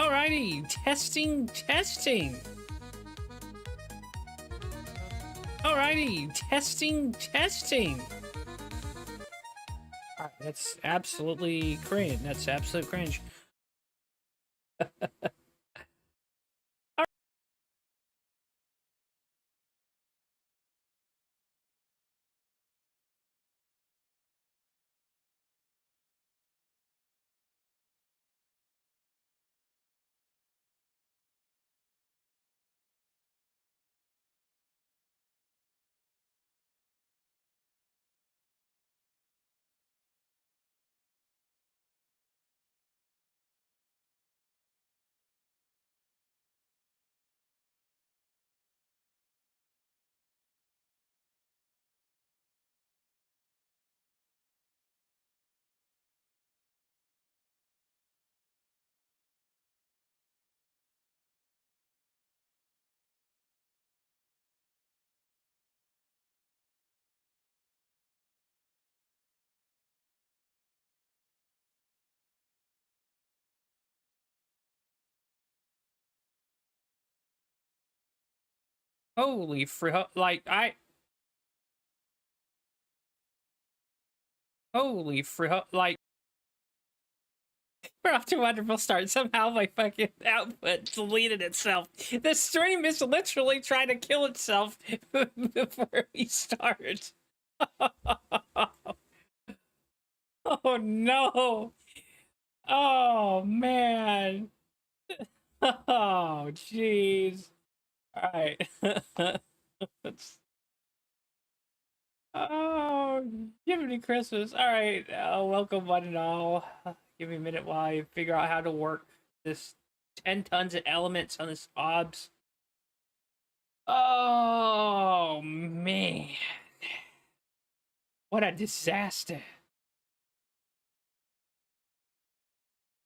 Alrighty, testing. Alrighty, testing. Alright, that's absolutely cringe. That's absolute cringe. Holy like we're off to a wonderful start. Somehow my fucking output deleted itself. The stream is literally trying to kill itself before we start. Oh no. Oh man. Oh jeez. All right. Oh, give me Christmas. All right. Welcome one and all. Give me a minute while I figure out how to work this 10 tons of elements on this OBS. Oh man. What a disaster.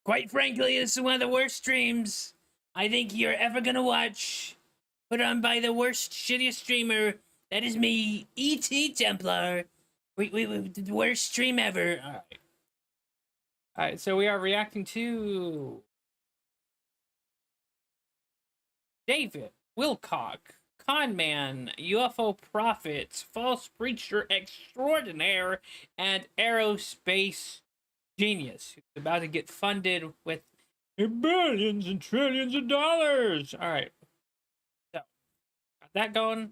Quite frankly, this is one of the worst streams I think you're ever gonna watch. Put on by the worst, shittiest streamer. That is me, ETTemplar. The worst stream ever. Alright, so we are reacting to David Wilcock, con man, UFO prophet, false preacher extraordinaire, and aerospace genius who's about to get funded with billions and trillions of dollars. Alright. So, got that going.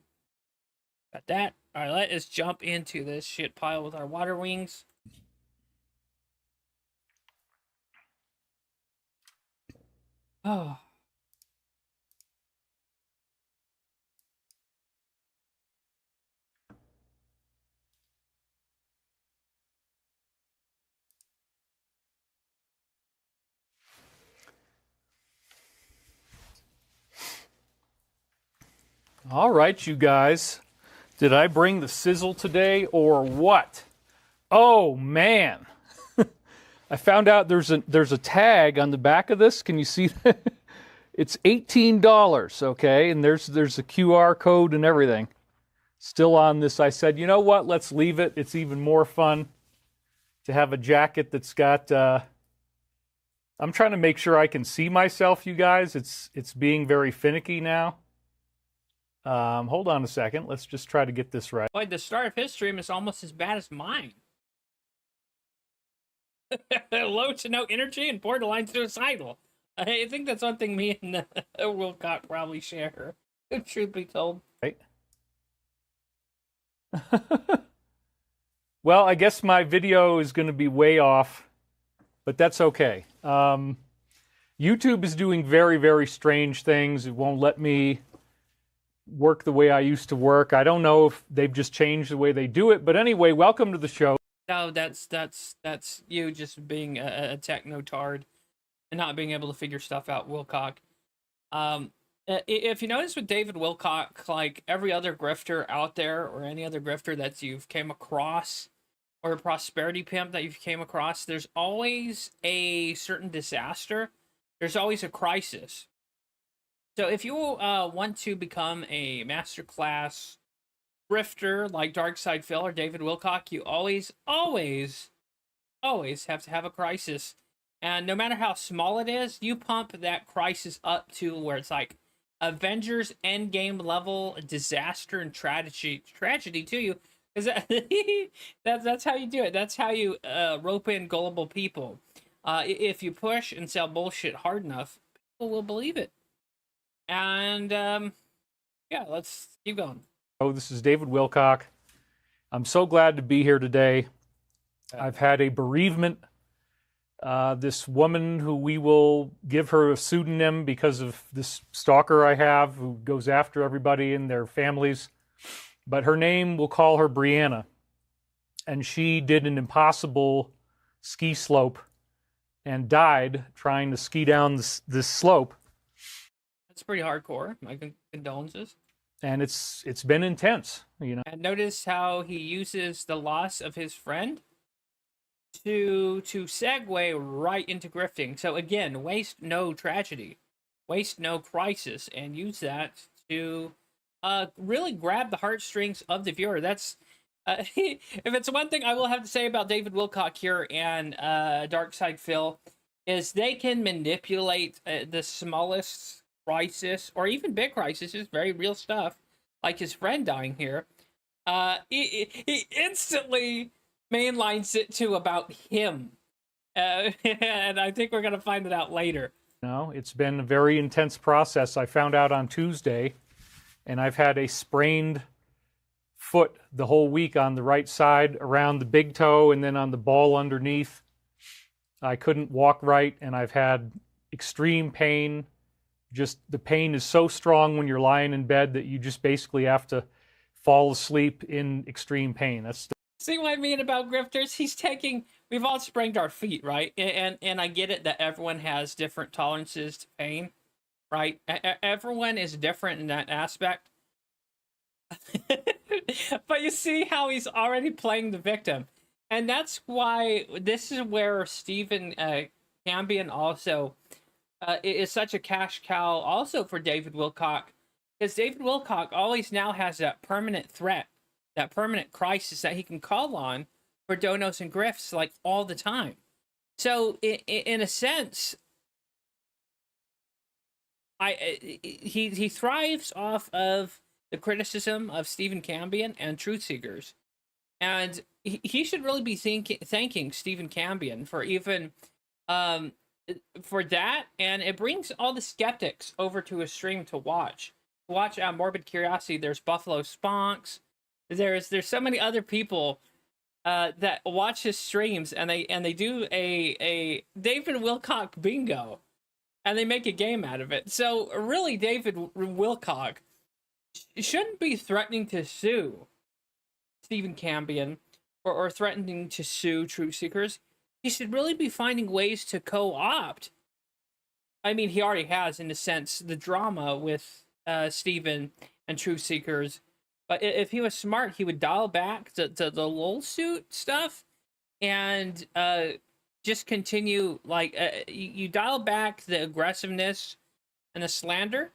Got that. Alright, let's jump into this shit pile with our water wings. Oh. All right, you guys. Did I bring the sizzle today or what? Oh man. I found out there's a tag on the back of this. Can you see that? It's $18, okay? And there's a QR code and everything. Still on this. I said, you know what? Let's leave it. It's even more fun to have a jacket that's got I'm trying to make sure I can see myself, you guys. It's being very finicky now. Hold on a second. Let's just try to get this right. Boy, the start of his stream is almost as bad as mine. Low to no energy and borderline suicidal. I think that's one thing me and Wilcock probably share. Truth be told. Right. Well, I guess my video is going to be way off, but that's okay. YouTube is doing very, very strange things. It won't let me work the way I used to work. I don't know if they've just changed the way they do it, but anyway, welcome to the show. No, that's you just being a techno-tard and not being able to figure stuff out, Wilcock. If you notice with David Wilcock, like every other grifter out there or any other grifter that you've came across or a prosperity pimp that you've came across, there's always a certain disaster. There's always a crisis. So if you want to become a masterclass grifter like Darkside Phil or David Wilcock, you always have to have a crisis. And no matter how small it is, you pump that crisis up to where it's like Avengers Endgame level disaster and tragedy to you. Is that that's how you do it. That's how you rope in gullible people. If you push and sell bullshit hard enough, people will believe it. And yeah, let's keep going. Oh, this is David Wilcock. I'm so glad to be here today. I've had a bereavement. This woman, who we will give her a pseudonym because of this stalker I have who goes after everybody and their families, but her name, we'll call her Brianna. And she did an impossible ski slope and died trying to ski down this slope. That's pretty hardcore. My condolences. And it's been intense, you know. And notice how he uses the loss of his friend to segue right into grifting. So again, waste no tragedy, waste no crisis, and use that to really grab the heartstrings of the viewer. That's if it's one thing I will have to say about David Wilcock here and 𝕿𝖊𝖒𝖕𝖑𝖆𝖗 is they can manipulate the smallest crisis or even big crisis, is very real stuff, like his friend dying here. He instantly mainlines it to about him. And I think we're going to find it out later. No, it's been a very intense process. I found out on Tuesday, and I've had a sprained foot the whole week on the right side around the big toe and then on the ball underneath. I couldn't walk right, and I've had extreme pain. Just the pain is so strong when you're lying in bed that you just basically have to fall asleep in extreme pain. That's See what I mean about grifters? He's taking, we've all sprained our feet, right? And I get it that everyone has different tolerances to pain, right? Everyone is different in that aspect. But you see how he's already playing the victim. And that's why this is where Stephen Cambion also is such a cash cow also for David Wilcock. Because David Wilcock always now has that permanent threat, that permanent crisis that he can call on for donos and grifts like all the time. So in a sense, he thrives off of the criticism of Stephen Cambion and Truthseekers, and he should really be thanking Stephen Cambion for even for that, and it brings all the skeptics over to his stream to watch out Morbid Curiosity. There's Buffalo Sponks. There's so many other people that watch his streams, and they do a David Wilcock bingo, and they make a game out of it. So really, David Wilcock shouldn't be threatening to sue Stephen Cambion or threatening to sue Truthseekers. He should really be finding ways to co-opt. I mean, he already has, in a sense, the drama with Stephen and Truthseekers. But if he was smart, he would dial back the lol suit stuff and just continue, like, you dial back the aggressiveness and the slander,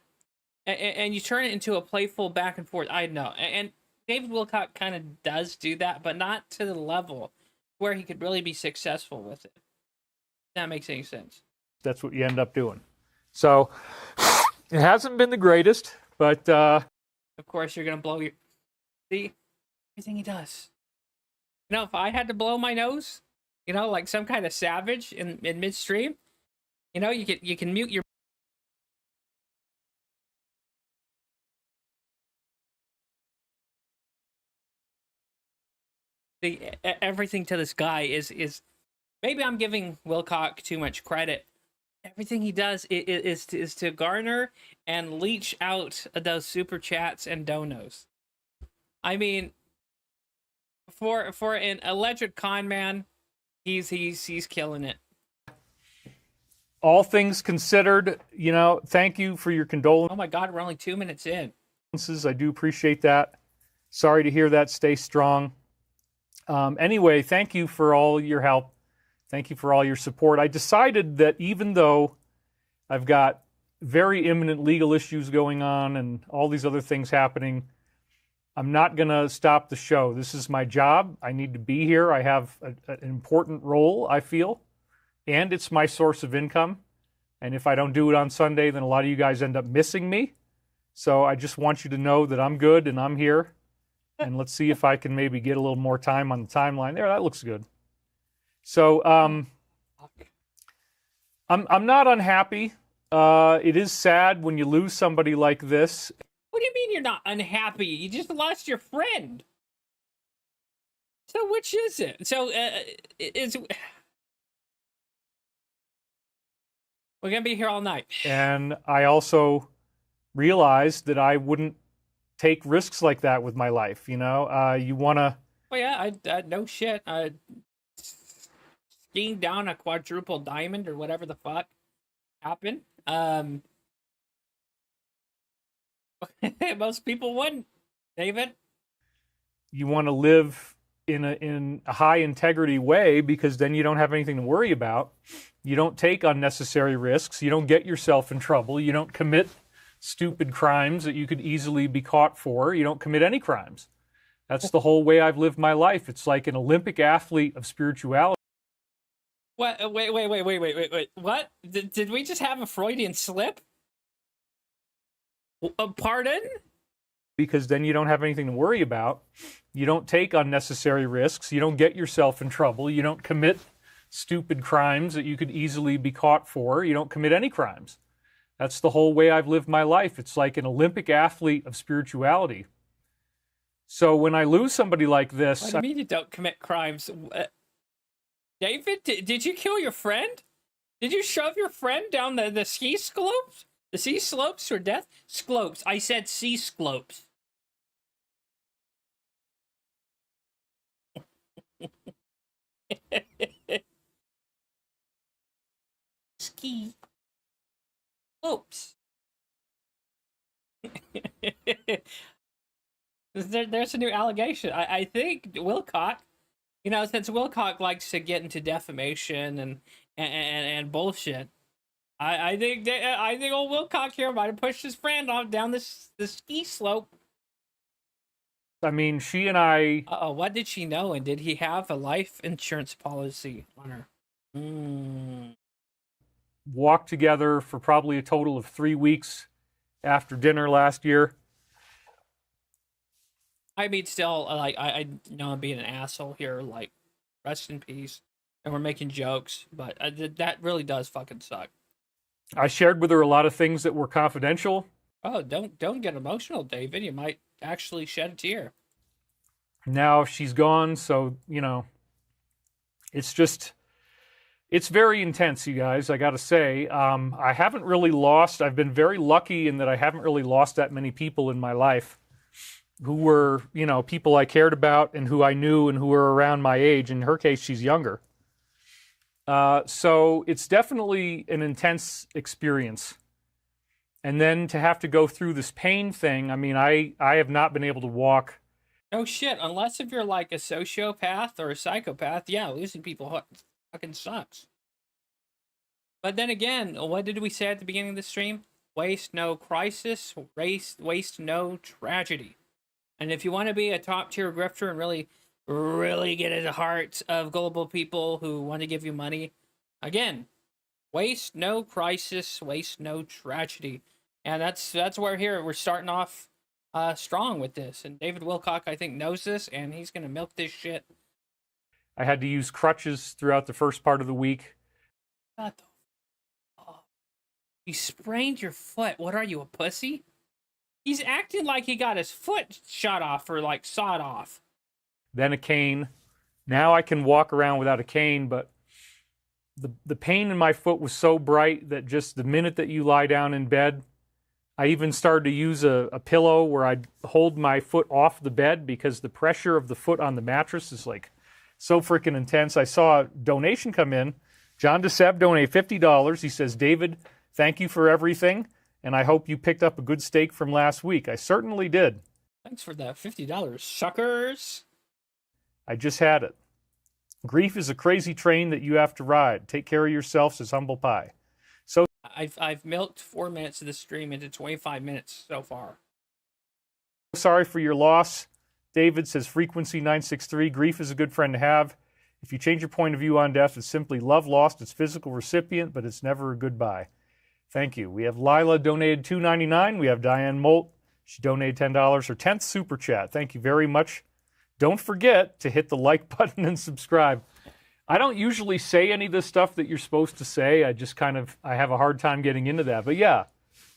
and you turn it into a playful back and forth. I know. And David Wilcock kind of does do that, but not to the level where he could really be successful with it. If that makes any sense. That's what you end up doing. So it hasn't been the greatest, but of course you're gonna blow your see everything he does. You know, if I had to blow my nose, you know, like some kind of savage in midstream, you know, you can mute your everything to this guy is maybe I'm giving Wilcock too much credit. Everything he does is to garner and leech out those super chats and donos. I mean, for an alleged con man, he's killing it. all things considered, you know, thank you for your condolences. Oh my God, we're only 2 minutes in. I do appreciate that. Sorry to hear that. Stay strong. Anyway, thank you for all your help. Thank you for all your support. I decided that even though I've got very imminent legal issues going on and all these other things happening, I'm not going to stop the show. This is my job. I need to be here. I have an important role, I feel. and it's my source of income. And if I don't do it on Sunday, then a lot of you guys end up missing me. So I just want you to know that I'm good and I'm here. And let's see if I can maybe get a little more time on the timeline. There, that looks good. So I'm not unhappy. It is sad when you lose somebody like this. What do you mean you're not unhappy? You just lost your friend. So which is it? So we're gonna be here all night. And I also realized that I wouldn't take risks like that with my life. You know, you want to. Well, yeah, I no shit. Skiing down a quadruple diamond or whatever the fuck happened. Most people wouldn't, David. You want to live in a high integrity way, because then you don't have anything to worry about. You don't take unnecessary risks. You don't get yourself in trouble. You don't commit stupid crimes that you could easily be caught for. You don't commit any crimes. That's the whole way I've lived my life. It's like an Olympic athlete of spirituality. What? Wait. What? Did we just have a Freudian slip? Pardon? Because then you don't have anything to worry about. You don't take unnecessary risks. You don't get yourself in trouble. You don't commit stupid crimes that you could easily be caught for. You don't commit any crimes. That's the whole way I've lived my life. It's like an Olympic athlete of spirituality. So when I lose somebody like this... What do you mean you don't commit crimes? David, did you kill your friend? Did you shove your friend down the ski slopes? The sea slopes or death? Slopes. I said sea slopes. Ski slopes. There's a new allegation. I think Wilcock, you know, since Wilcock likes to get into defamation and bullshit, I think old Wilcock here might have pushed his friend off down the ski slope. I mean, she and I... what did she know? And did he have a life insurance policy on her? Walked together for probably a total of 3 weeks after dinner last year. I mean, still, like, I know I'm being an asshole here, like, rest in peace. And we're making jokes, but that really does fucking suck. I shared with her a lot of things that were confidential. Oh, don't get emotional, David. You might actually shed a tear. Now she's gone, so, you know, it's very intense, you guys, I gotta say. I haven't really lost, I've been very lucky in that I haven't really lost that many people in my life who were, you know, people I cared about and who I knew and who were around my age. In her case, she's younger. So it's definitely an intense experience. And then to have to go through this pain thing, I mean, I have not been able to walk. Oh shit, unless if you're like a sociopath or a psychopath, yeah, losing people fucking sucks. But then again, what did we say at the beginning of the stream? Waste no crisis, waste no tragedy. And if you want to be a top tier grifter and really get at the heart of gullible people who want to give you money, again, waste no crisis, waste no tragedy. And that's where we're starting off strong with this. And David Wilcock, I think, knows this, and he's going to milk this shit. I had to use crutches throughout the first part of the week. What the fuck? You sprained your foot. What are you, a pussy? He's acting like he got his foot shot off or like sawed off. Then a cane. Now I can walk around without a cane, but the pain in my foot was so bright that just the minute that you lie down in bed, I even started to use a pillow where I'd hold my foot off the bed because the pressure of the foot on the mattress is like so freaking intense. I saw a donation come in. John 𝕿𝖊𝖒𝖕𝖑𝖆 donated $50. He says, David, thank you for everything, and I hope you picked up a good steak from last week. I certainly did. Thanks for that $50, suckers. I just had it. Grief is a crazy train that you have to ride. Take care of yourself, says Humble Pie. So I've milked 4 minutes of the stream into 25 minutes so far. Sorry for your loss. David says Frequency 963. Grief is a good friend to have. If you change your point of view on death, it's simply love lost its physical recipient, but it's never a goodbye. Thank you. We have Lila donated $2.99. We have Diane Molt. She donated $10, her 10th super chat. Thank you very much. Don't forget to hit the like button and subscribe. I don't usually say any of this stuff that you're supposed to say. I have a hard time getting into that. But yeah,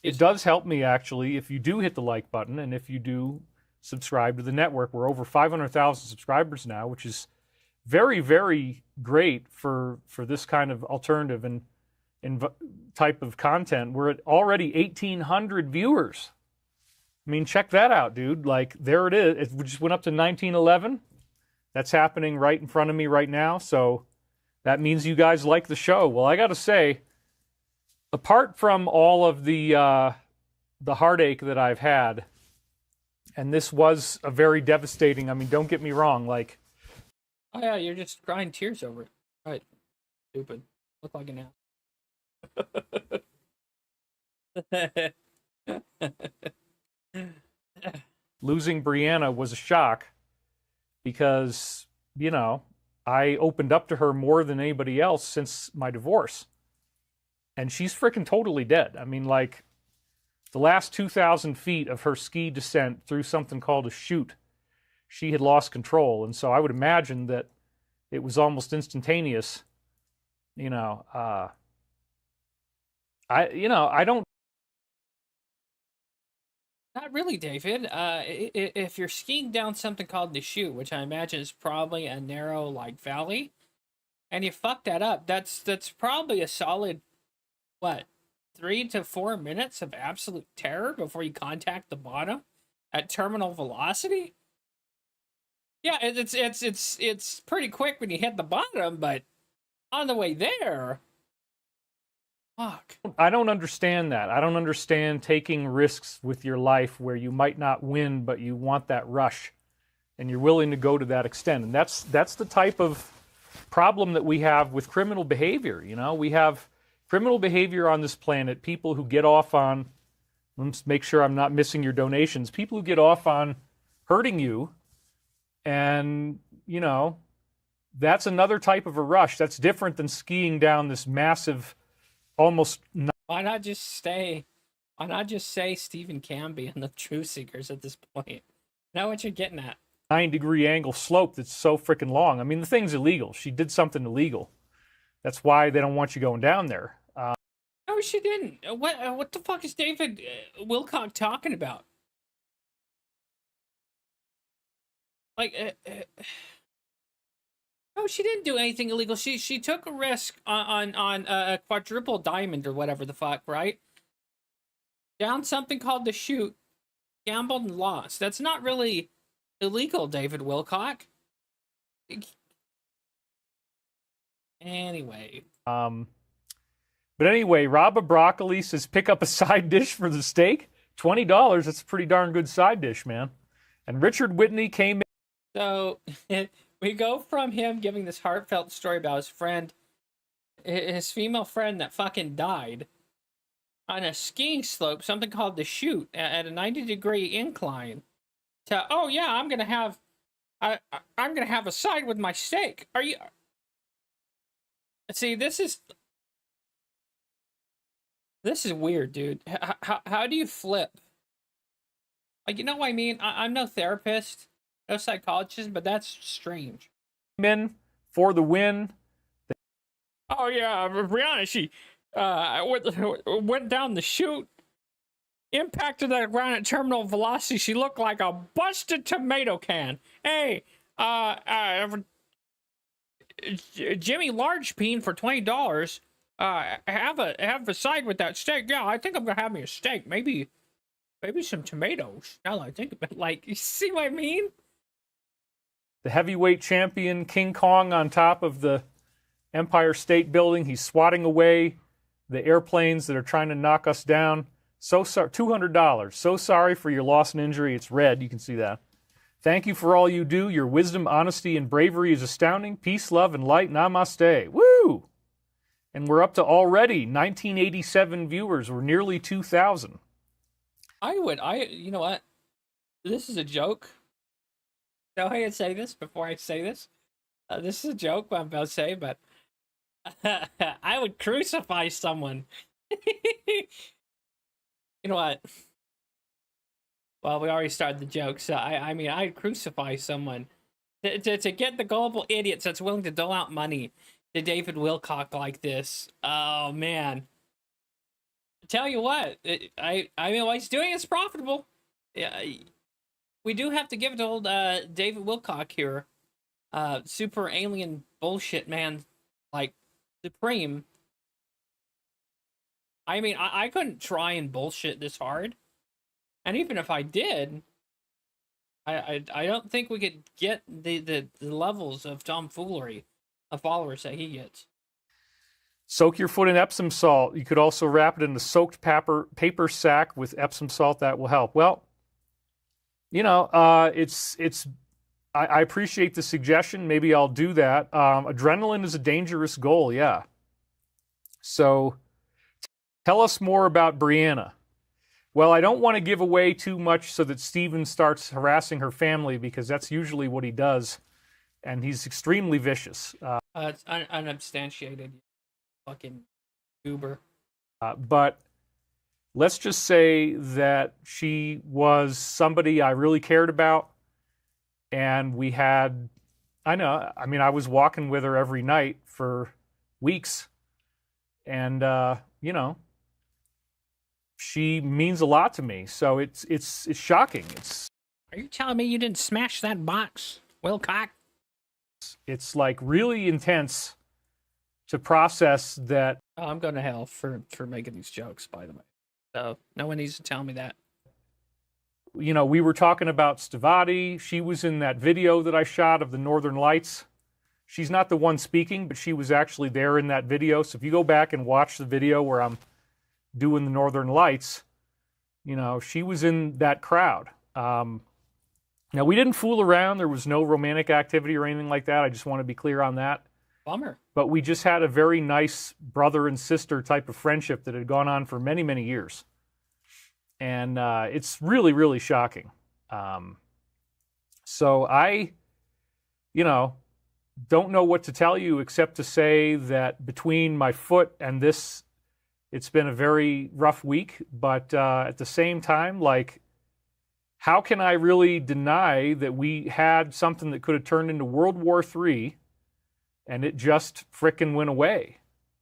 it does help me actually if you do hit the like button and if you do subscribe to the network. We're over 500,000 subscribers now, which is very, very great for this kind of alternative and type of content. We're at already 1,800 viewers. I mean, check that out, dude. Like, there it is. It just went up to 1911. That's happening right in front of me right now. So that means you guys like the show. Well, I got to say, apart from all of the heartache that I've had, and this was a very devastating, I mean, don't get me wrong, like... Oh, yeah, you're just crying tears over it. Right. Stupid. Look like an ass. Losing Brianna was a shock because, you know, I opened up to her more than anybody else since my divorce. And she's freaking totally dead. I mean, like, the last 2,000 feet of her ski descent through something called a chute, she had lost control. And so I would imagine that it was almost instantaneous. You know, I don't. Not really, David. If you're skiing down something called the chute, which I imagine is probably a narrow like valley, and you fuck that up, that's probably a solid, what, 3 to 4 minutes of absolute terror before you contact the bottom at terminal velocity. Yeah, it's pretty quick when you hit the bottom, but on the way there, fuck. I don't understand that. I don't understand taking risks with your life where you might not win, but you want that rush, and you're willing to go to that extent. And that's the type of problem that we have with criminal behavior. You know, we have criminal behavior on this planet. People who get off on, let's make sure I'm not missing your donations. People who get off on hurting you, and you know, that's another type of a rush. That's different than skiing down this massive. Why not just say Stephen Canby and the Truthseekers at this point? Know what you're getting at. 9-degree angle slope that's so freaking long. I mean, the thing's illegal. She did something illegal. That's why they don't want you going down there. No, she didn't. What the fuck is David Wilcock talking about? Like, no, she didn't do anything illegal. She took a risk on a quadruple diamond or whatever the fuck, right? Down something called the chute, gambled and lost. That's not really illegal, David Wilcock. Anyway. But anyway, Rob of Broccoli says pick up a side dish for the steak. $20. That's a pretty darn good side dish, man. And Richard Whitney came in. So we go from him giving this heartfelt story about his friend, his female friend that fucking died on a skiing slope, something called the chute, at a 90-degree incline, to, oh yeah, I'm gonna have a side with my steak. Are you? See, this is weird, dude. How do you flip? Like, you know what I mean? I'm no therapist, no psychologist, but that's strange. Men for the win. Oh yeah, Brianna, she went down the chute, impacted the ground at terminal velocity. She looked like a busted tomato can. Hey, Jimmy Largepeen for $20. Have a side with that steak. Yeah, I think I'm gonna have me a steak. Maybe some tomatoes. Now that I think about it, like, you see what I mean? The heavyweight champion King Kong on top of the Empire State Building. He's swatting away the airplanes that are trying to knock us down. So sorry, $200. So sorry for your loss and injury. It's red. You can see that. Thank you for all you do. Your wisdom, honesty, and bravery is astounding. Peace, love, and light. Namaste. Woo! And we're up to already 1987 viewers. We're nearly 2,000. You know what? This is a joke. So I can say this before I say this. This is a joke, what I'm about to say, but I would crucify someone. You know what? Well, we already started the joke, so I mean, I'd crucify someone to get the gullible idiots that's willing to dole out money to David Wilcock like this. Oh man! Tell you what, I mean, what he's doing is profitable. Yeah, we do have to give it to old David Wilcock here, super alien bullshit man, like supreme. I mean, I couldn't try and bullshit this hard, and even if I did, I don't think we could get the levels of tomfoolery of followers that he gets. Soak your foot in Epsom salt. You could also wrap it in a soaked paper sack with Epsom salt. That will help. Well, you know, I appreciate the suggestion. Maybe I'll do that. Adrenaline is a dangerous goal, yeah. So tell us more about Brianna. Well, I don't want to give away too much so that Steven starts harassing her family, because that's usually what he does, and he's extremely vicious. It's unsubstantiated. Fucking goober. But let's just say that she was somebody I really cared about, and we had, I was walking with her every night for weeks, and, you know, she means a lot to me, so it's shocking. Are you telling me you didn't smash that box, Wilcock? It's like really intense to process that. Oh, I'm going to hell for making these jokes, by the way. So no one needs to tell me that. You know, we were talking about 𝕿𝖊𝖒𝖕𝖑𝖆𝖗. She was in that video that I shot of the Northern Lights. She's not the one speaking, but she was actually there in that video. So if you go back and watch the video where I'm doing the Northern Lights, you know, she was in that crowd. Now, we didn't fool around. There was no romantic activity or anything like that. I just want to be clear on that. Bummer. But we just had a very nice brother and sister type of friendship that had gone on for many, many years. And it's really, really shocking. So I, you know, don't know what to tell you except to say that between my foot and this, it's been a very rough week. But at the same time, like, how can I really deny that we had something that could have turned into World War III and it just frickin' went away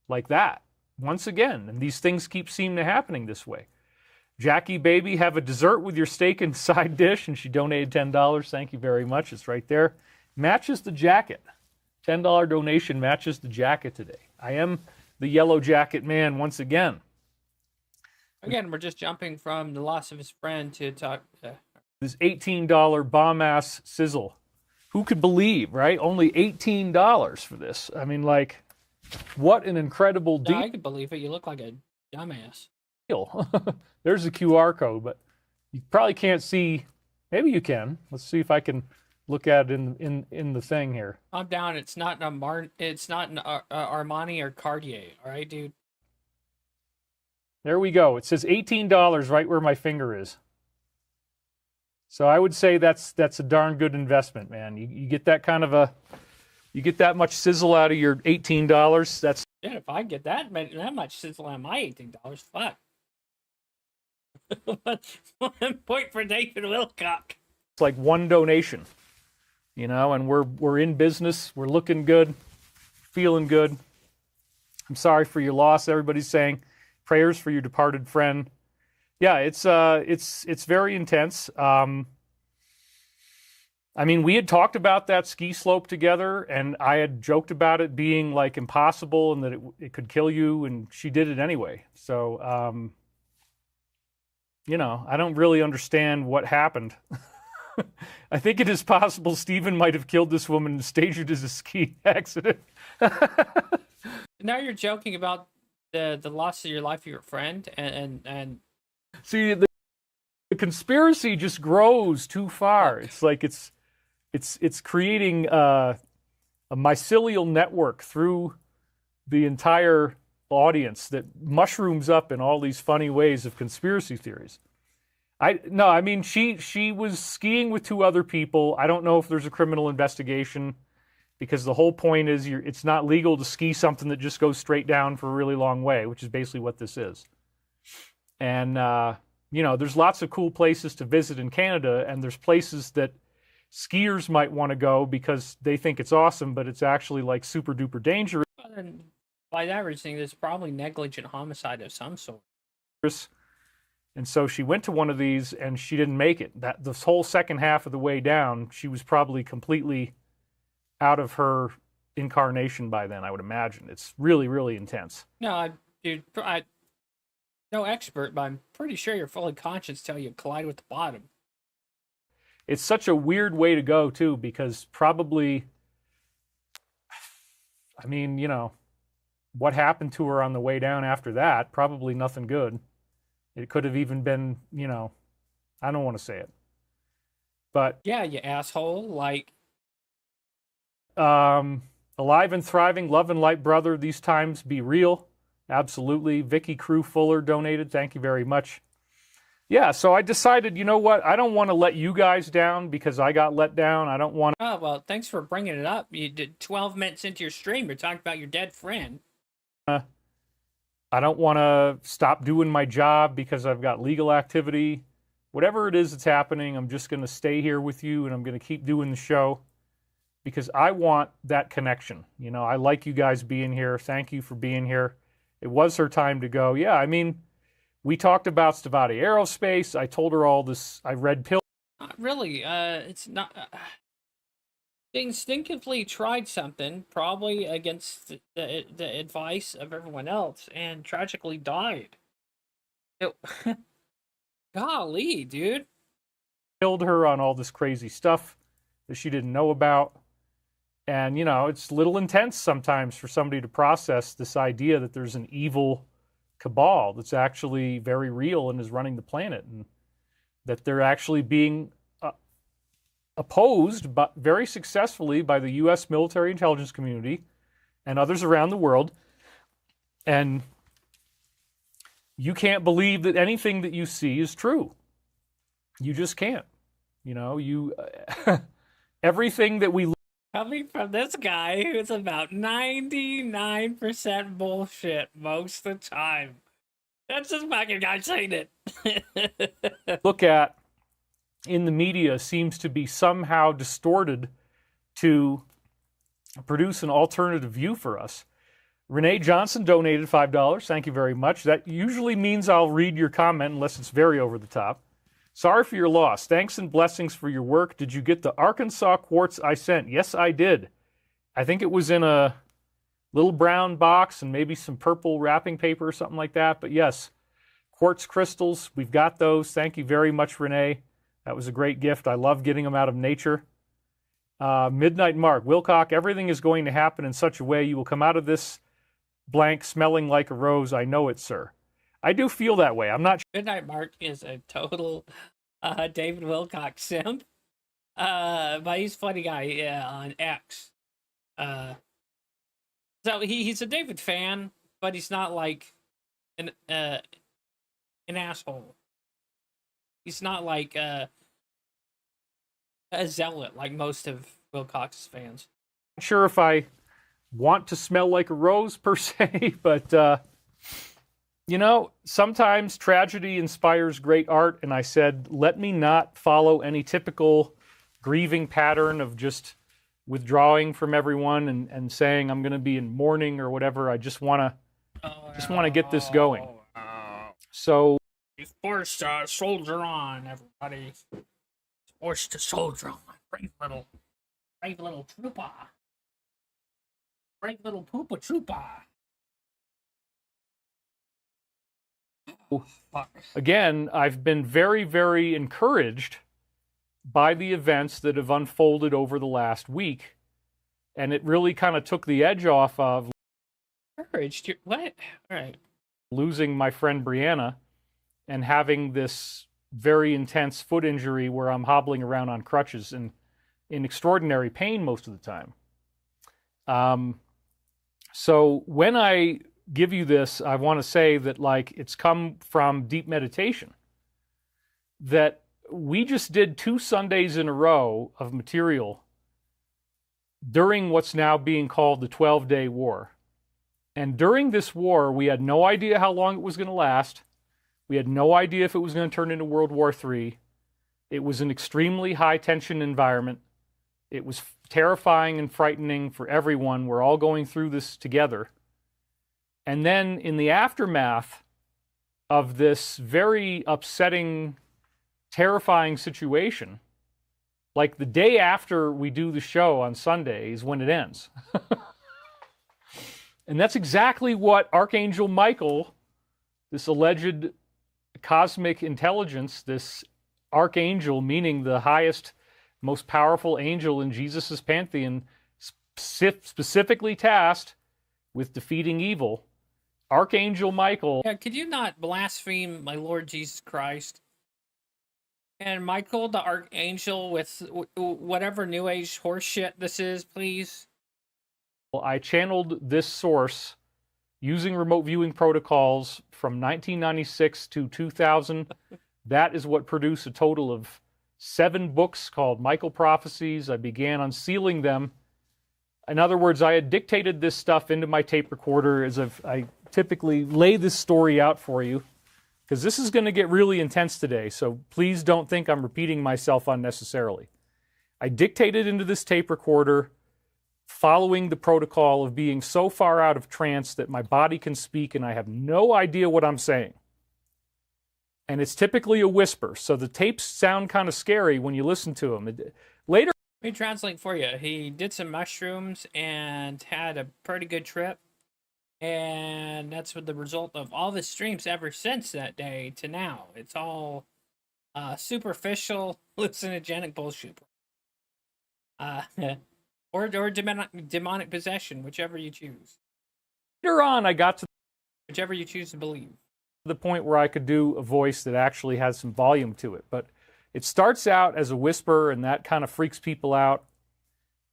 like that once again? And these things keep seeming to happening this way. Jackie, baby, have a dessert with your steak and side dish, and she donated $10. Thank you very much. It's right there. Matches the jacket. $10 donation matches the jacket today. I am the yellow jacket man once again. Again, we're just jumping from the loss of his friend to talk. This $18 bomb-ass sizzle. Who could believe, right? Only $18 for this. I mean, like, what an incredible deal. I could believe it. You look like a dumbass. There's the QR code, but you probably can't see. Maybe you can. Let's see if I can look at it in the thing here. I'm down. It's not an Armani or Cartier. All right, dude. There we go. It says $18 right where my finger is. So I would say that's a darn good investment, man. You get that kind of you get that much sizzle out of your $18. That's, yeah. If I get that much sizzle out of my $18, fuck. 1 point for David Wilcock. It's like one donation, you know, and we're in business. We're looking good, feeling good. I'm sorry for your loss. Everybody's saying prayers for your departed friend. Yeah, it's very intense. I mean, we had talked about that ski slope together, and I had joked about it being like impossible and that it could kill you, and she did it anyway. So, you know, I don't really understand what happened. I think it is possible Steven might have killed this woman and staged it as a ski accident. Now you're joking about the loss of your life of your friend, and see, the conspiracy just grows too far. It's like it's creating a mycelial network through the entire audience that mushrooms up in all these funny ways of conspiracy theories. I mean, she was skiing with 2 other people. I don't know if there's a criminal investigation because the whole point is it's not legal to ski something that just goes straight down for a really long way, which is basically what this is. And, you know, there's lots of cool places to visit in Canada, and there's places that skiers might want to go because they think it's awesome, but it's actually like super duper dangerous. And by that reasoning, there's probably negligent homicide of some sort. And so she went to one of these and she didn't make it. This whole second half of the way down, she was probably completely out of her incarnation by then, I would imagine. It's really, really intense. No, dude, no expert, but I'm pretty sure you're fully conscious till you collide with the bottom. It's such a weird way to go, too, because probably, I mean, you know, what happened to her on the way down after that? Probably nothing good. It could have even been, you know, I don't want to say it. But yeah, you asshole. Like, alive and thriving, love and light, brother. These times be real. Absolutely. Vicky Crew Fuller donated. Thank you very much. Yeah, so I decided, you know what? I don't want to let you guys down because I got let down. I don't want to. Oh, well, thanks for bringing it up. You did 12 minutes into your stream. You're talking about your dead friend. I don't want to stop doing my job because I've got legal activity. Whatever it is that's happening, I'm just going to stay here with you and I'm going to keep doing the show because I want that connection. You know, I like you guys being here. Thank you for being here. It was her time to go. Yeah, I mean, we talked about 𝕿𝖊𝖒𝖕𝖕𝖒𝖕. I told her all this. I read pills. Not really. It's not. They instinctively tried something, probably against the advice of everyone else, and tragically died. Golly, dude. Killed her on all this crazy stuff that she didn't know about. And, you know, it's a little intense sometimes for somebody to process this idea that there's an evil cabal that's actually very real and is running the planet, and that they're actually being opposed but very successfully by the U.S. military intelligence community and others around the world. And you can't believe that anything that you see is true. You just can't. You know, everything that we Coming from this guy who's about 99% bullshit most of the time. That's this fucking guy saying it. look at in the media seems to be somehow distorted to produce an alternative view for us. Renee Johnson donated $5. Thank you very much. That usually means I'll read your comment unless it's very over the top. Sorry for your loss. Thanks and blessings for your work. Did you get the Arkansas quartz I sent? Yes, I did. I think it was in a little brown box and maybe some purple wrapping paper or something like that. But yes, quartz crystals, we've got those. Thank you very much, Renee. That was a great gift. I love getting them out of nature. Midnight Mark, Wilcock, everything is going to happen in such a way you will come out of this blank smelling like a rose. I know it, sir. I do feel that way. I'm not sure. Midnight Mark is a total David Wilcock simp. But he's a funny guy on X. So he's a David fan, but he's not like an asshole. He's not like a zealot like most of Wilcock's fans. Not sure if I want to smell like a rose per se, but you know, sometimes tragedy inspires great art, and I said, let me not follow any typical grieving pattern of just withdrawing from everyone and saying I'm going to be in mourning or whatever. I just want to get this going. So he's forced to soldier on, everybody. He's forced to soldier on. Brave little trooper. Brave little poopa trooper. Again, I've been very, very encouraged by the events that have unfolded over the last week. And it really kind of took the edge off of encouraged? What? All right. Losing my friend Brianna and having this very intense foot injury where I'm hobbling around on crutches and in extraordinary pain most of the time. So when I give you this, I want to say that like it's come from deep meditation. That we just did 2 Sundays in a row of material during what's now being called the 12-Day War. And during this war, we had no idea how long it was going to last. We had no idea if it was going to turn into World War III. It was an extremely high-tension environment. It was terrifying and frightening for everyone. We're all going through this together. And then in the aftermath of this very upsetting, terrifying situation, like the day after we do the show on Sunday is when it ends. And that's exactly what Archangel Michael, this alleged cosmic intelligence, this archangel, meaning the highest, most powerful angel in Jesus' pantheon, specifically tasked with defeating evil. Archangel Michael. Yeah, could you not blaspheme my Lord Jesus Christ? And Michael, the archangel, with whatever New Age horseshit this is, please. I channeled this source using remote viewing protocols from 1996 to 2000. That is what produced a total of 7 books called Michael Prophecies. I began unsealing them. In other words, I had dictated this stuff into my tape recorder as if I typically lay this story out for you, because this is going to get really intense today, so please don't think I'm repeating myself unnecessarily. I dictated into this tape recorder following the protocol of being so far out of trance that my body can speak and I have no idea what I'm saying. And it's typically a whisper, so the tapes sound kind of scary when you listen to them. Later, let me translate for you. He did some mushrooms and had a pretty good trip. And that's what the result of all the streams ever since that day to now. It's all superficial, hallucinogenic bullshit. Or demonic possession, whichever you choose. later on, I got to whichever you choose to believe. The point where I could do a voice that actually has some volume to it. But it starts out as a whisper, and that kind of freaks people out.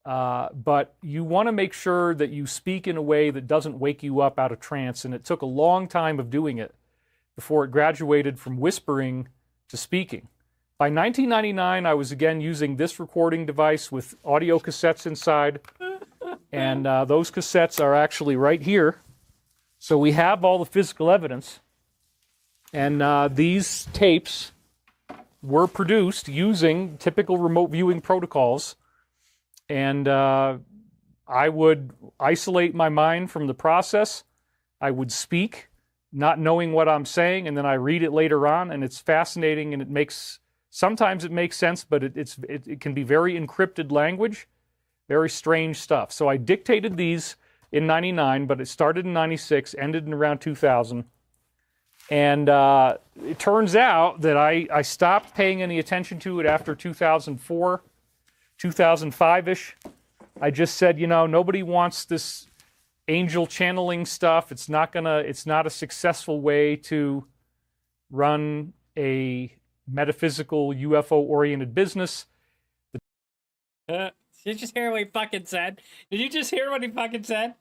But you want to make sure that you speak in a way that doesn't wake you up out of trance. And it took a long time of doing it before it graduated from whispering to speaking. By 1999, I was again using this recording device with audio cassettes inside. And those cassettes are actually right here. So we have all the physical evidence. And these tapes were produced using typical remote viewing protocols. And I would isolate my mind from the process. I would speak, not knowing what I'm saying, and then I read it later on, and it's fascinating, and sometimes it makes sense, but it can be very encrypted language, very strange stuff. So I dictated these in 99, but it started in 96, ended in around 2000. And it turns out that I stopped paying any attention to it after 2004. 2005-ish, I just said, nobody wants this angel channeling stuff. It's not a successful way to run a metaphysical UFO-oriented business. Did you just hear what he fucking said? Did you just hear what he fucking said?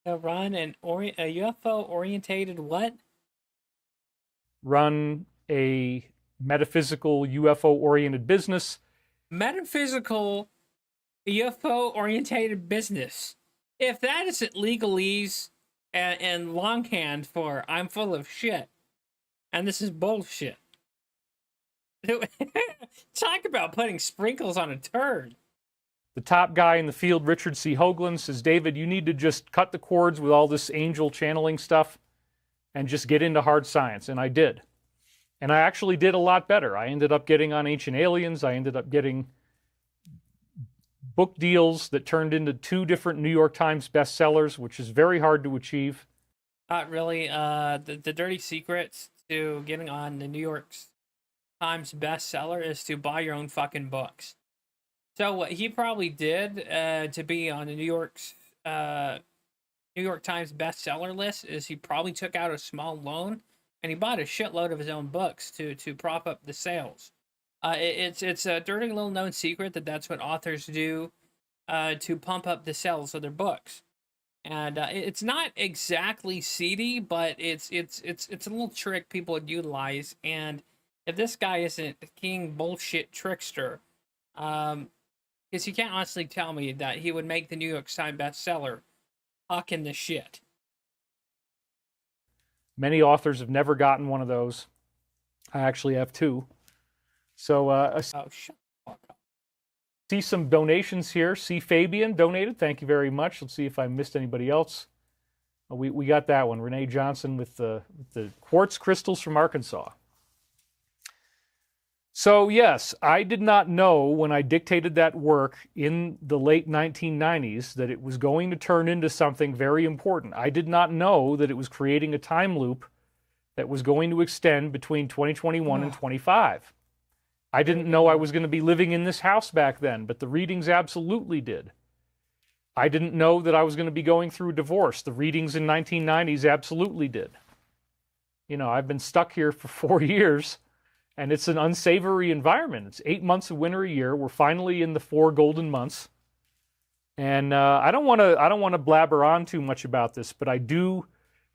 Run a UFO-orientated what? Run a metaphysical UFO-oriented business. Metaphysical UFO-orientated business. If that isn't legalese and longhand for I'm full of shit, and this is bullshit. Talk about putting sprinkles on a turd. The top guy in the field, Richard C. Hoagland, says, David, you need to just cut the cords with all this angel channeling stuff and just get into hard science. And I did. And I actually did a lot better. I ended up getting on Ancient Aliens. I ended up getting book deals that turned into 2 different New York Times bestsellers, which is very hard to achieve. Not really. The dirty secrets to getting on the New York Times bestseller is to buy your own fucking books. So what he probably did to be on the New York Times bestseller list is he probably took out a small loan and he bought a shitload of his own books to prop up the sales. It's a dirty little known secret that's what authors do to pump up the sales of their books. And it's not exactly seedy, but it's a little trick people would utilize. And if this guy isn't a king bullshit trickster, Because you can't honestly tell me that he would make the New York Times bestseller talking the shit. Many authors have never gotten one of those. I actually have 2. So I Oh, shut the fuck up. see some donations here. C. Fabian donated. Thank you very much. Let's see if I missed anybody else. We got that one. Renee Johnson with the quartz crystals from Arkansas. So yes, I did not know when I dictated that work in the late 1990s that it was going to turn into something very important. I did not know that it was creating a time loop that was going to extend between 2021 and 25. I didn't know I was going to be living in this house back then, but the readings absolutely did. I didn't know that I was going to be going through a divorce. The readings in 1990s absolutely did. You know, I've been stuck here for 4 years, and it's an unsavory environment. It's 8 months of winter a year. We're finally in the 4 golden months. And I don't want to blabber on too much about this, but I do.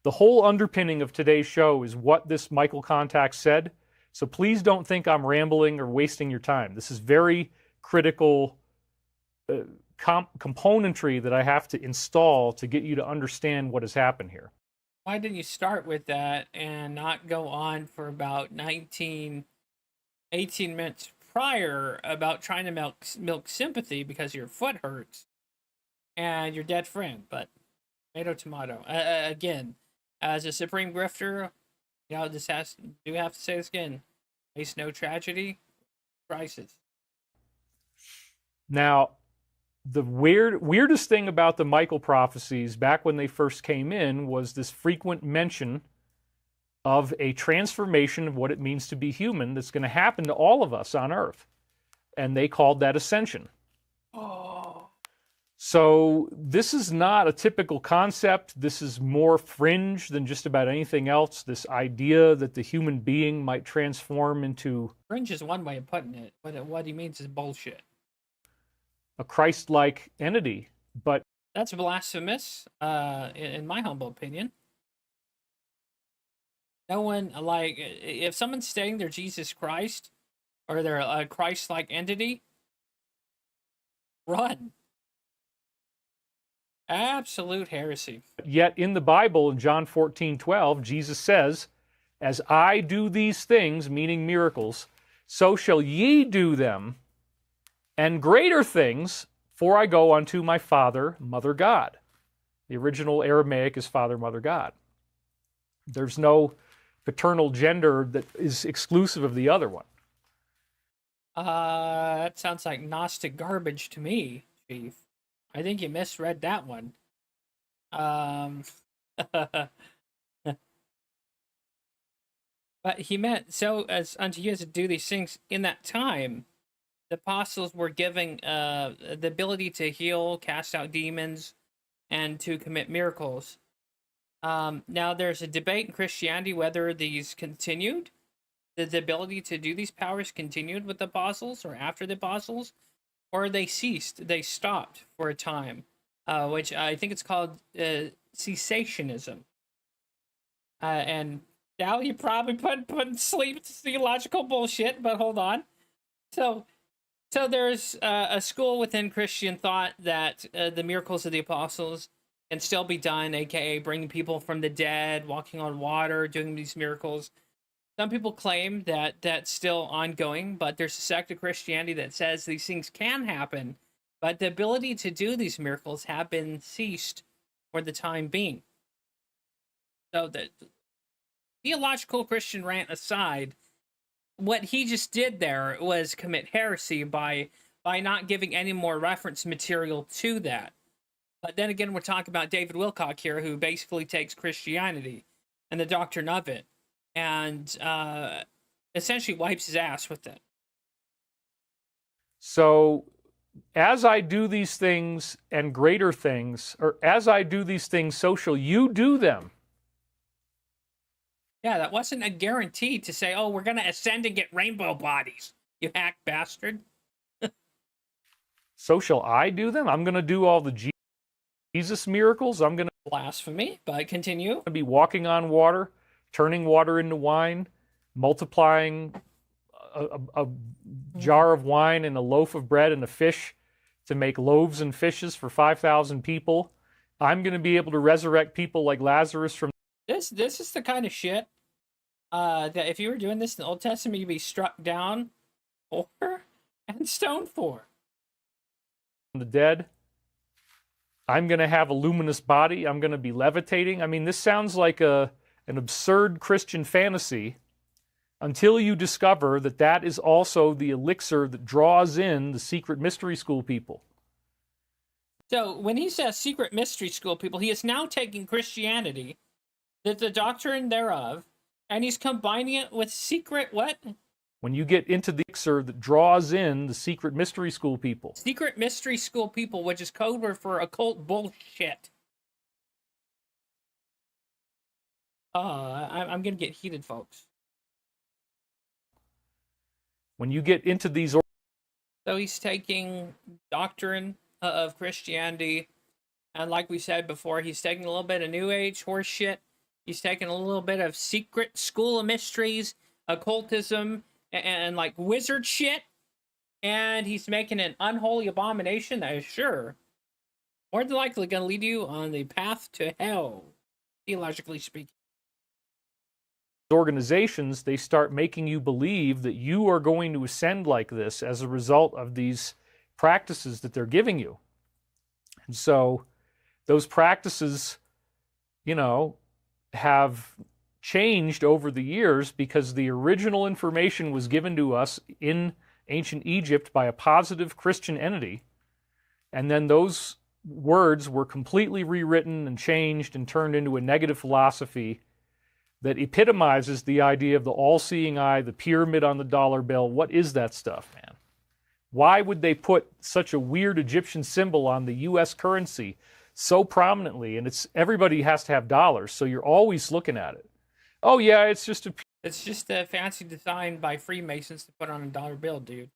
The whole underpinning of today's show is what this Michael contact said. So please don't think I'm rambling or wasting your time. This is very critical componentry that I have to install to get you to understand what has happened here. Why didn't you start with that and not go on for about 18 minutes prior about trying to milk sympathy because your foot hurts and your dead friend? But tomato. Again, as a supreme grifter, you know, do have to say this again. Face no tragedy, crisis. Now, the weirdest thing about the Michael prophecies back when they first came in was this frequent mention of a transformation of what it means to be human that's going to happen to all of us on Earth. And they called that ascension. Oh. So this is not a typical concept. This is more fringe than just about anything else. This idea that the human being might transform into... Fringe is one way of putting it. What he means is bullshit. A Christ-like entity, but... That's blasphemous, in my humble opinion. No one, like, if someone's saying they're Jesus Christ, or they're a Christ-like entity, run. Absolute heresy. Yet in the Bible, in John 14:12, Jesus says, "As I do these things," meaning miracles, "so shall ye do them, and greater things, for I go unto my Father, Mother God." The original Aramaic is Father, Mother God. There's no paternal gender that is exclusive of the other one. That sounds like Gnostic garbage to me, Chief. I think you misread that one. But he meant, so as unto you as to do these things in that time, the apostles were giving the ability to heal, cast out demons, and to commit miracles. Now, there's a debate in Christianity whether these continued, the ability to do these powers continued with the apostles or after the apostles, or they ceased, they stopped for a time, which I think it's called cessationism. And now you probably put sleep to theological bullshit, but hold on. So there's a school within Christian thought that the miracles of the apostles can still be done, aka bringing people from the dead, walking on water, doing these miracles. Some people claim that that's still ongoing, but there's a sect of Christianity that says these things can happen, but the ability to do these miracles have been ceased for the time being. So the theological Christian rant aside, what he just did there was commit heresy by not giving any more reference material to that. But then again, we're talking about David Wilcock here, who basically takes Christianity and the doctrine of it and essentially wipes his ass with it. So, as I do these things and greater things, or as I do these things, so shall you do them. Yeah, that wasn't a guarantee to say, oh, we're going to ascend and get rainbow bodies, you hack bastard. So shall I do them? I'm going to do all the Jesus miracles. I'm going to... Blasphemy, but continue. Be walking on water, turning water into wine, multiplying a jar of wine and a loaf of bread and a fish to make loaves and fishes for 5,000 people. I'm going to be able to resurrect people like Lazarus from... This is the kind of shit that if you were doing this in the Old Testament, you'd be struck down for and stoned for. The dead. I'm going to have a luminous body. I'm going to be levitating. I mean, this sounds like an absurd Christian fantasy until you discover that that is also the elixir that draws in the secret mystery school people. So when he says secret mystery school people, he is now taking Christianity, the doctrine thereof, and he's combining it with secret what? When you get into the elixir that draws in the secret mystery school people. Secret mystery school people, which is code word for occult bullshit. I'm going to get heated, folks. When you get into these... So he's taking doctrine of Christianity, and like we said before, he's taking a little bit of New Age horse shit. He's taking a little bit of secret school of mysteries, occultism, and like wizard shit, and he's making an unholy abomination that is sure more than likely going to lead you on the path to hell, theologically speaking. Organizations, they start making you believe that you are going to ascend like this as a result of these practices that they're giving you. And so those practices, you know, have changed over the years because the original information was given to us in ancient Egypt by a positive Christian entity, and then those words were completely rewritten and changed and turned into a negative philosophy that epitomizes the idea of the all-seeing eye, the pyramid on the dollar bill. What is that stuff, man? Why would they put such a weird Egyptian symbol on the U.S. currency so prominently? And it's everybody has to have dollars, so you're always looking at it. Oh yeah, it's just a fancy design by Freemasons to put on a dollar bill, dude.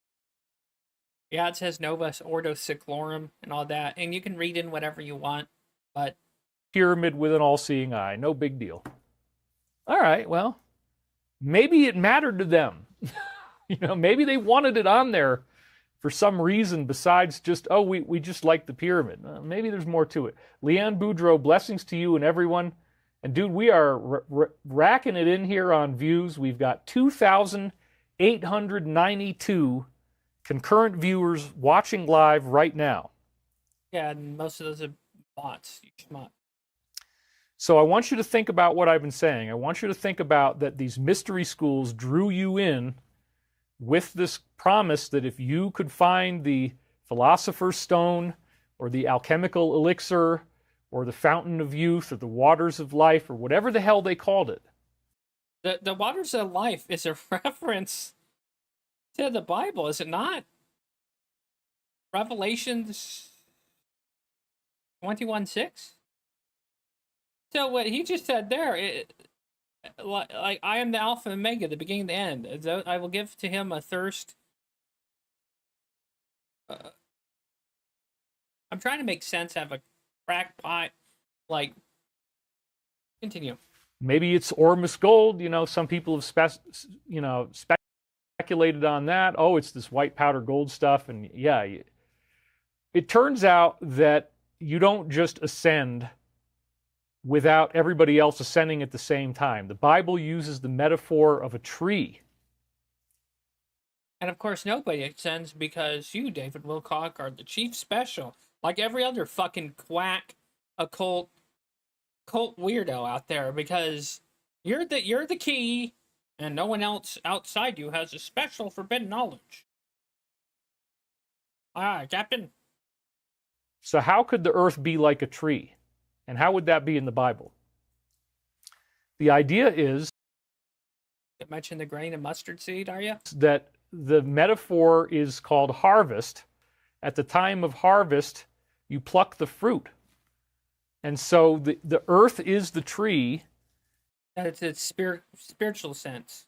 Yeah, it says Novus Ordo Seclorum and all that, and you can read in whatever you want, but... pyramid with an all-seeing eye, no big deal. All right, well, maybe it mattered to them. You know, maybe they wanted it on there for some reason besides just, oh, we just like the pyramid. Maybe there's more to it. Leanne Boudreau, blessings to you and everyone. And dude, we are racking it in here on views. We've got 2,892 concurrent viewers watching live right now. Yeah, and most of those are bots. You schmuck. So I want you to think about what I've been saying. I want you to think about that these mystery schools drew you in with this promise that if you could find the Philosopher's Stone or the alchemical elixir or the fountain of youth or the waters of life or whatever the hell they called it. The waters of life is a reference to the Bible, is it not? Revelations 21:6. So what he just said there, like I am the Alpha and Omega, the beginning and the end. I will give to him a thirst. I'm trying to make sense out of a crackpot. Like, continue. Maybe it's Ormus gold. You know, some people have speculated on that. Oh, it's this white powder gold stuff, and yeah, it turns out that you don't just ascend without everybody else ascending at the same time. The Bible uses the metaphor of a tree. And of course, nobody ascends because you, David Wilcock, are the chief special. Like every other fucking quack, occult weirdo out there, because you're the key, and no one else outside you has a special forbidden knowledge. Ah, Captain. So how could the earth be like a tree? And how would that be in the Bible? The idea is... You mentioned the grain of mustard seed, are you? That the metaphor is called harvest. At the time of harvest, you pluck the fruit. And so the earth is the tree. It's its spiritual sense.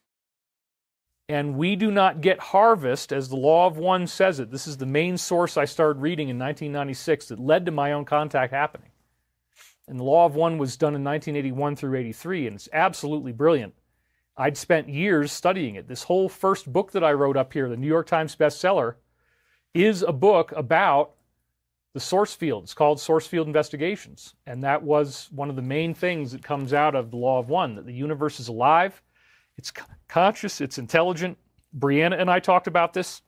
And we do not get harvest as the Law of One says it. This is the main source I started reading in 1996 that led to my own contact happening. And the Law of One was done in 1981 through 83, and it's absolutely brilliant. I'd spent years studying it. This whole first book that I wrote up here, the New York Times bestseller, is a book about the source field. It's called Source Field Investigations. And that was one of the main things that comes out of the Law of One, that the universe is alive, it's conscious, it's intelligent. Brianna and I talked about this.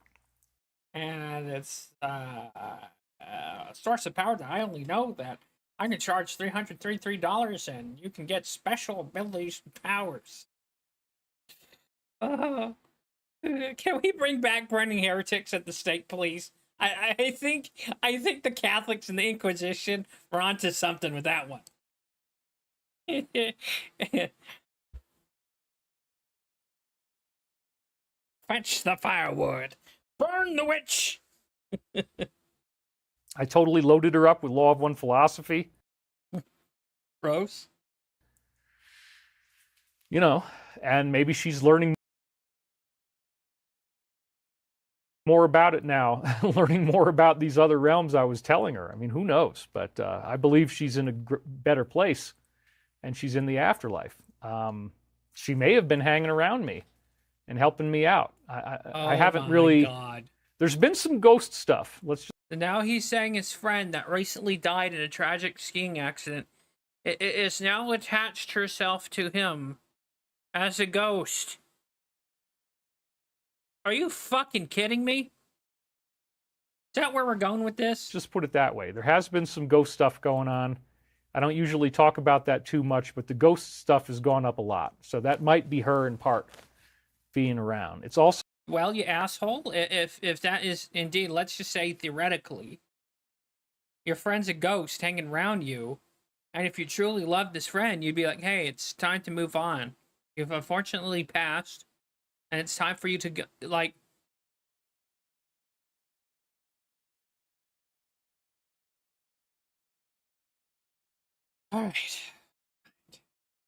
And it's a source of power that I only know that I can charge $333 and you can get special abilities and powers. Can we bring back burning heretics at the stake, please? I think the Catholics and the Inquisition were onto something with that one. Fetch the firewood. Burn the witch. I totally loaded her up with Law of One philosophy. Gross. You know, and maybe she's learning more about it now, learning more about these other realms I was telling her. I mean, who knows? But I believe she's in a better place, and she's in the afterlife. She may have been hanging around me and helping me out. I haven't really... God. There's been some ghost stuff. Let's just... Now he's saying his friend that recently died in a tragic skiing accident is now attached herself to him as a ghost. Are you fucking kidding me? Is that where we're going with this? Just put it that way. There has been some ghost stuff going on. I don't usually talk about that too much, but the ghost stuff has gone up a lot. So that might be her in part being around. It's also... Well, you asshole, if that is indeed, let's just say theoretically, your friend's a ghost hanging around you, and if you truly love this friend, you'd be like, hey, it's time to move on. You've unfortunately passed, and it's time for you to go, like... All right.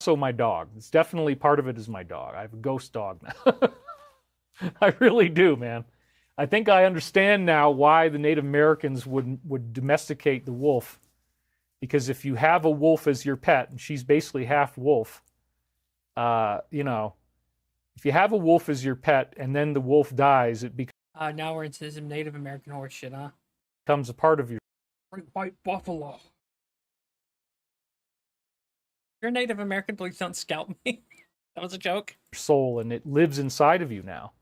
So my dog. It's definitely part of it is my dog. I have a ghost dog now. I really do, man. I think I understand now why the Native Americans would domesticate the wolf. Because if you have a wolf as your pet, and she's basically half wolf, you know, if you have a wolf as your pet and then the wolf dies, it now we're into some Native American horse shit, huh? becomes a part of your... Great white buffalo. You're Native American, please don't scalp me. That was a joke. soul, and it lives inside of you now.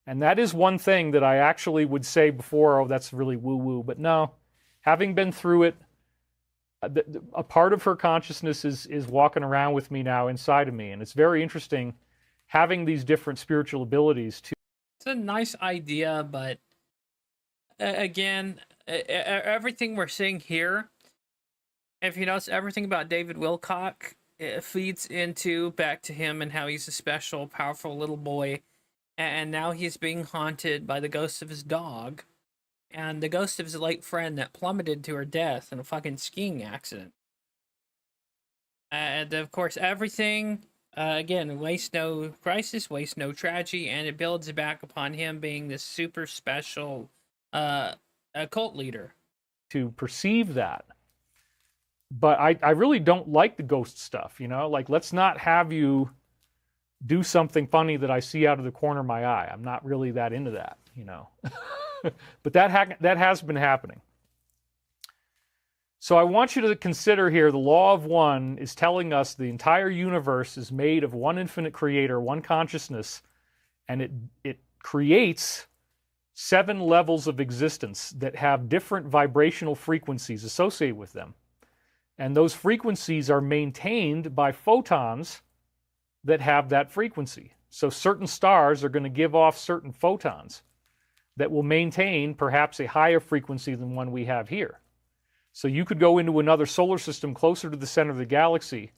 And that is one thing that I actually would say before, oh, that's really woo-woo. But no, having been through it, a part of her consciousness is walking around with me now inside of me. And it's very interesting having these different spiritual abilities to... It's a nice idea, but again, everything we're seeing here, if you notice, everything about David Wilcock, it feeds into back to him and how he's a special, powerful little boy. And now he's being haunted by the ghost of his dog and the ghost of his late friend that plummeted to her death in a fucking skiing accident. And of course, everything, again, waste no crisis, waste no tragedy, and it builds back upon him being this super special cult leader. To perceive that. But I really don't like the ghost stuff, you know? Like, let's not have you do something funny that I see out of the corner of my eye. I'm not really that into that, you know? But that has been happening. So I want you to consider here, the law of one is telling us the entire universe is made of one infinite creator, one consciousness, and it creates 7 levels of existence that have different vibrational frequencies associated with them. And those frequencies are maintained by photons that have that frequency. So certain stars are going to give off certain photons that will maintain perhaps a higher frequency than one we have here. So you could go into another solar system closer to the center of the galaxy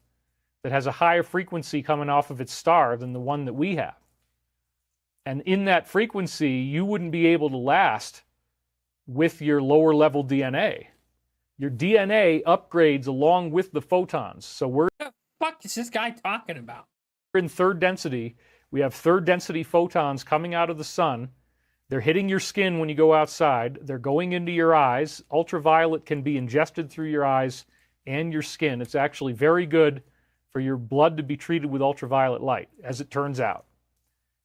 that has a higher frequency coming off of its star than the one that we have. And in that frequency, you wouldn't be able to last with your lower level DNA. Your DNA upgrades along with the photons. So we're... What the fuck is this guy talking about? In third density. We have third density photons coming out of the sun. They're hitting your skin when you go outside. They're going into your eyes. Ultraviolet can be ingested through your eyes and your skin. It's actually very good for your blood to be treated with ultraviolet light, as it turns out.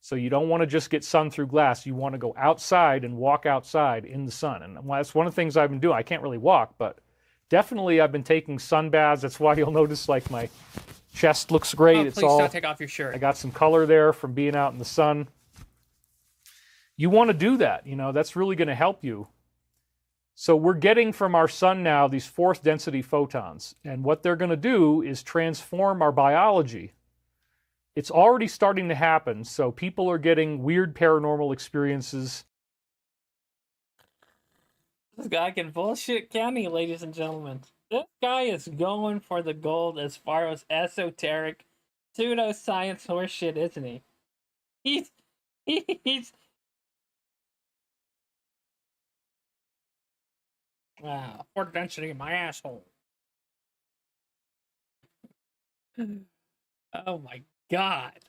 So you don't want to just get sun through glass. You want to go outside and walk outside in the sun. And that's one of the things I've been doing. I can't really walk, but definitely I've been taking sun baths. That's why you'll notice like my chest looks great. Oh, It's please all, don't take off your shirt. I got some color there from being out in the sun. You want to do that. You know, that's really going to help you. So we're getting from our sun now these fourth density photons. And what they're going to do is transform our biology. It's already starting to happen. So people are getting weird paranormal experiences. This guy can bullshit County, ladies and gentlemen. This guy is going for the gold as far as esoteric pseudoscience horseshit, isn't he? He's wow, fourth density in my asshole. Oh my god.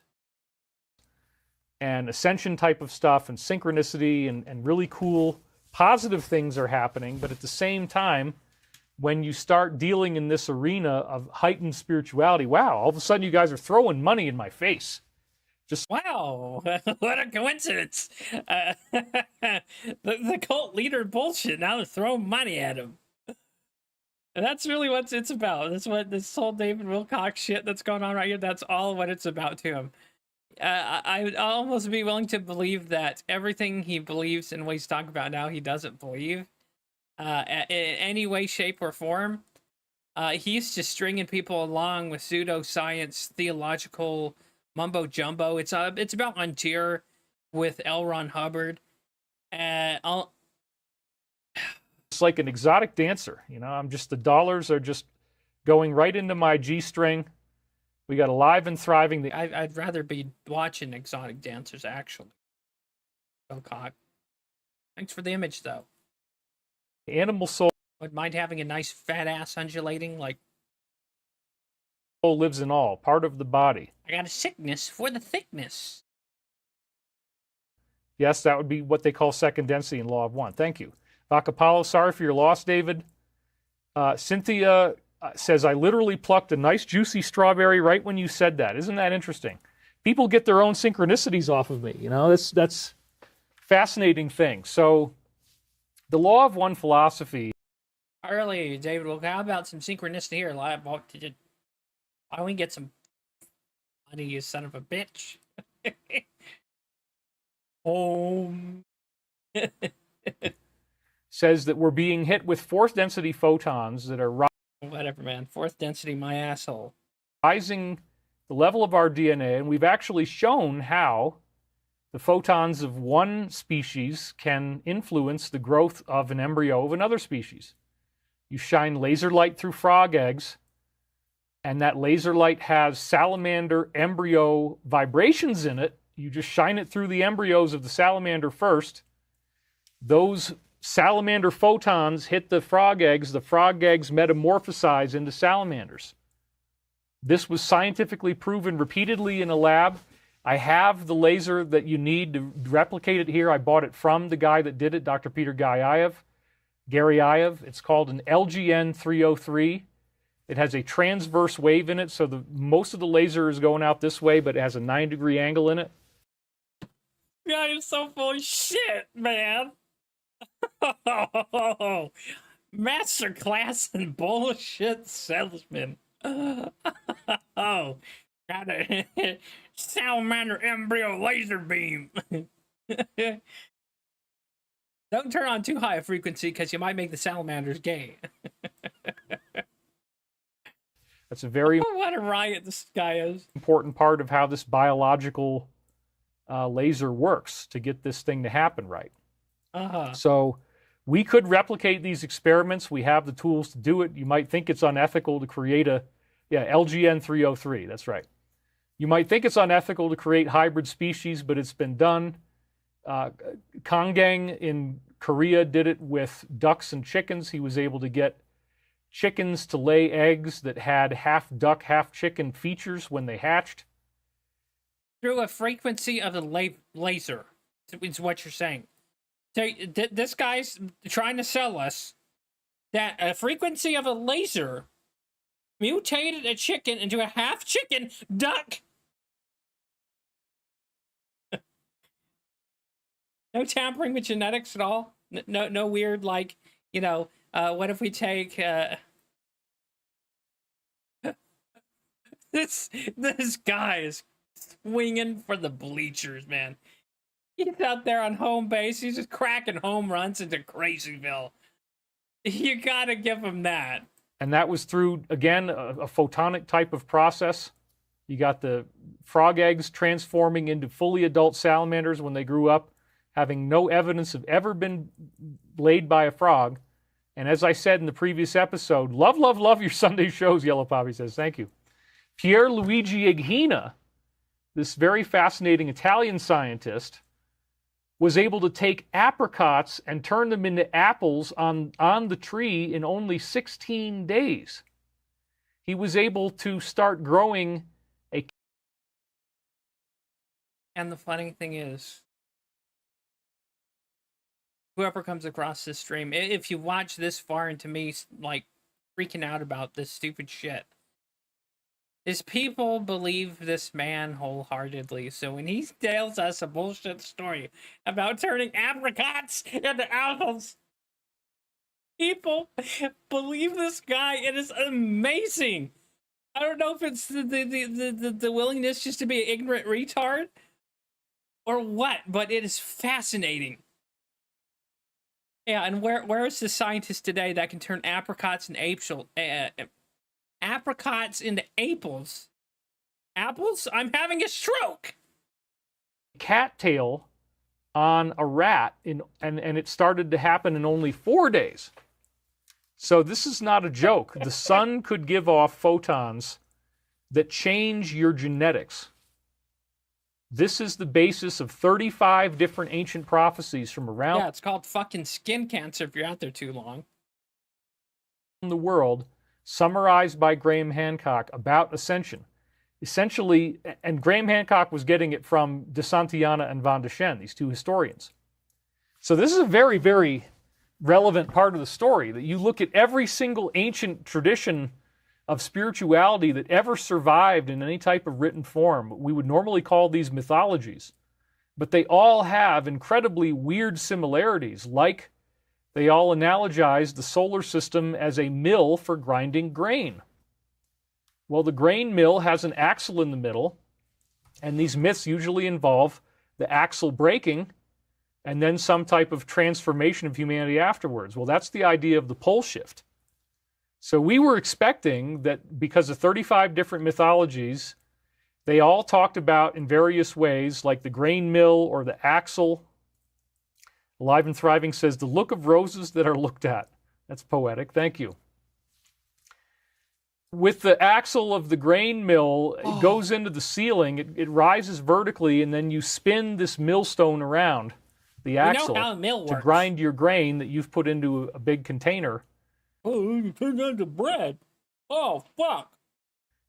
And ascension type of stuff and synchronicity and really cool positive things are happening. But at the same time, when you start dealing in this arena of heightened spirituality, wow, all of a sudden you guys are throwing money in my face. Just wow, what a coincidence. The cult leader bullshit, now they're throwing money at him. And that's really what it's about. That's what this whole David Wilcock shit that's going on right here, that's all what it's about to him. I would almost be willing to believe that everything he believes and what he's talking about now, he doesn't believe in any way, shape, or form. He's just stringing people along with pseudoscience, theological mumbo jumbo. It's about on tier with L. Ron Hubbard. It's like an exotic dancer, you know. I'm just, the dollars are just going right into my G-string. We got alive and thriving. I'd rather be watching exotic dancers, actually. Wilcock. Thanks for the image, though. The animal soul Would mind having a nice fat ass undulating, like... lives in all, part of the body. I got a sickness for the thickness. Yes, that would be what they call second density in Law of One. Thank you. Vacapalo, sorry for your loss, David. Cynthia says, I literally plucked a nice juicy strawberry right when you said that. Isn't that interesting? People get their own synchronicities off of me. You know, that's fascinating thing. So the Law of One philosophy. Early, David, well, how about some synchronicity here? Why don't we get some money, you son of a bitch? Says that we're being hit with fourth density photons that are whatever, man. Fourth density, my asshole. Rising the level of our DNA, and we've actually shown how the photons of one species can influence the growth of an embryo of another species. You shine laser light through frog eggs, and that laser light has salamander embryo vibrations in it. You just shine it through the embryos of the salamander first. Those salamander photons hit the frog eggs metamorphosize into salamanders. This was scientifically proven repeatedly in a lab. I have the laser that you need to replicate it here. I bought it from the guy that did it, Dr. Peter 𝕿𝖊𝖒𝖕𝖑𝖆𝖗. It's called an LGN303. It has a transverse wave in it, so most of the laser is going out this way, but it has a 9-degree angle in it. Yeah, you're so full of shit, man. Masterclass in bullshit salesman. Oh, got a salamander embryo laser beam. Don't turn on too high a frequency because you might make the salamanders gay. That's a very what a riot this guy is. Important part of how this biological laser works to get this thing to happen right. So we could replicate these experiments. We have the tools to do it. You might think it's unethical to create LGN303, that's right. You might think it's unethical to create hybrid species, but it's been done. Kongang in Korea did it with ducks and chickens. He was able to get chickens to lay eggs that had half duck, half chicken features when they hatched. Through a frequency of the laser, is what you're saying. So this guy's trying to sell us that a frequency of a laser mutated a chicken into a half chicken duck. No tampering with genetics at all. No weird, like, you know, what if we take this guy is swinging for the bleachers, man. He's out there on home base. He's just cracking home runs into Crazyville. You gotta give him that. And that was through, again, a photonic type of process. You got the frog eggs transforming into fully adult salamanders when they grew up, having no evidence of ever been laid by a frog. And as I said in the previous episode, love, love, love your Sunday shows, Yellow Poppy says. Thank you. 𝕿𝖊𝖒𝖕𝖑𝖆𝖗, this very fascinating Italian scientist, was able to take apricots and turn them into apples on the tree in only 16 days. He was able to start growing a... And the funny thing is, whoever comes across this stream, if you watch this far into me, like, freaking out about this stupid shit, is people believe this man wholeheartedly. So when he tells us a bullshit story about turning apricots into apples, people believe this guy. It is amazing. I don't know if it's the willingness just to be an ignorant retard or what, but it is fascinating. Yeah, and where is the scientist today that can turn apricots and apricots into apples? Apples? I'm having a stroke. Cattail on a rat, and it started to happen in only 4 days. So this is not a joke. The sun could give off photons that change your genetics. This is the basis of 35 different ancient prophecies from around... Yeah, it's called fucking skin cancer if you're out there too long. ...the world, summarized by Graham Hancock about ascension. Essentially, and Graham Hancock was getting it from de Santillana and Van de Schen, these two historians. So this is a very, very relevant part of the story, that you look at every single ancient tradition of spirituality that ever survived in any type of written form. We would normally call these mythologies, but they all have incredibly weird similarities, like they all analogize the solar system as a mill for grinding grain. Well, the grain mill has an axle in the middle, and these myths usually involve the axle breaking and then some type of transformation of humanity afterwards. Well, that's the idea of the pole shift. So we were expecting that because of 35 different mythologies, they all talked about in various ways, like the grain mill or the axle. Alive and Thriving says, the look of roses that are looked at. That's poetic. Thank you. With the axle of the grain mill, it goes into the ceiling, it rises vertically, and then you spin this millstone around the axle to grind your grain that you've put into a big container. Oh, you turned it into bread. Oh, fuck.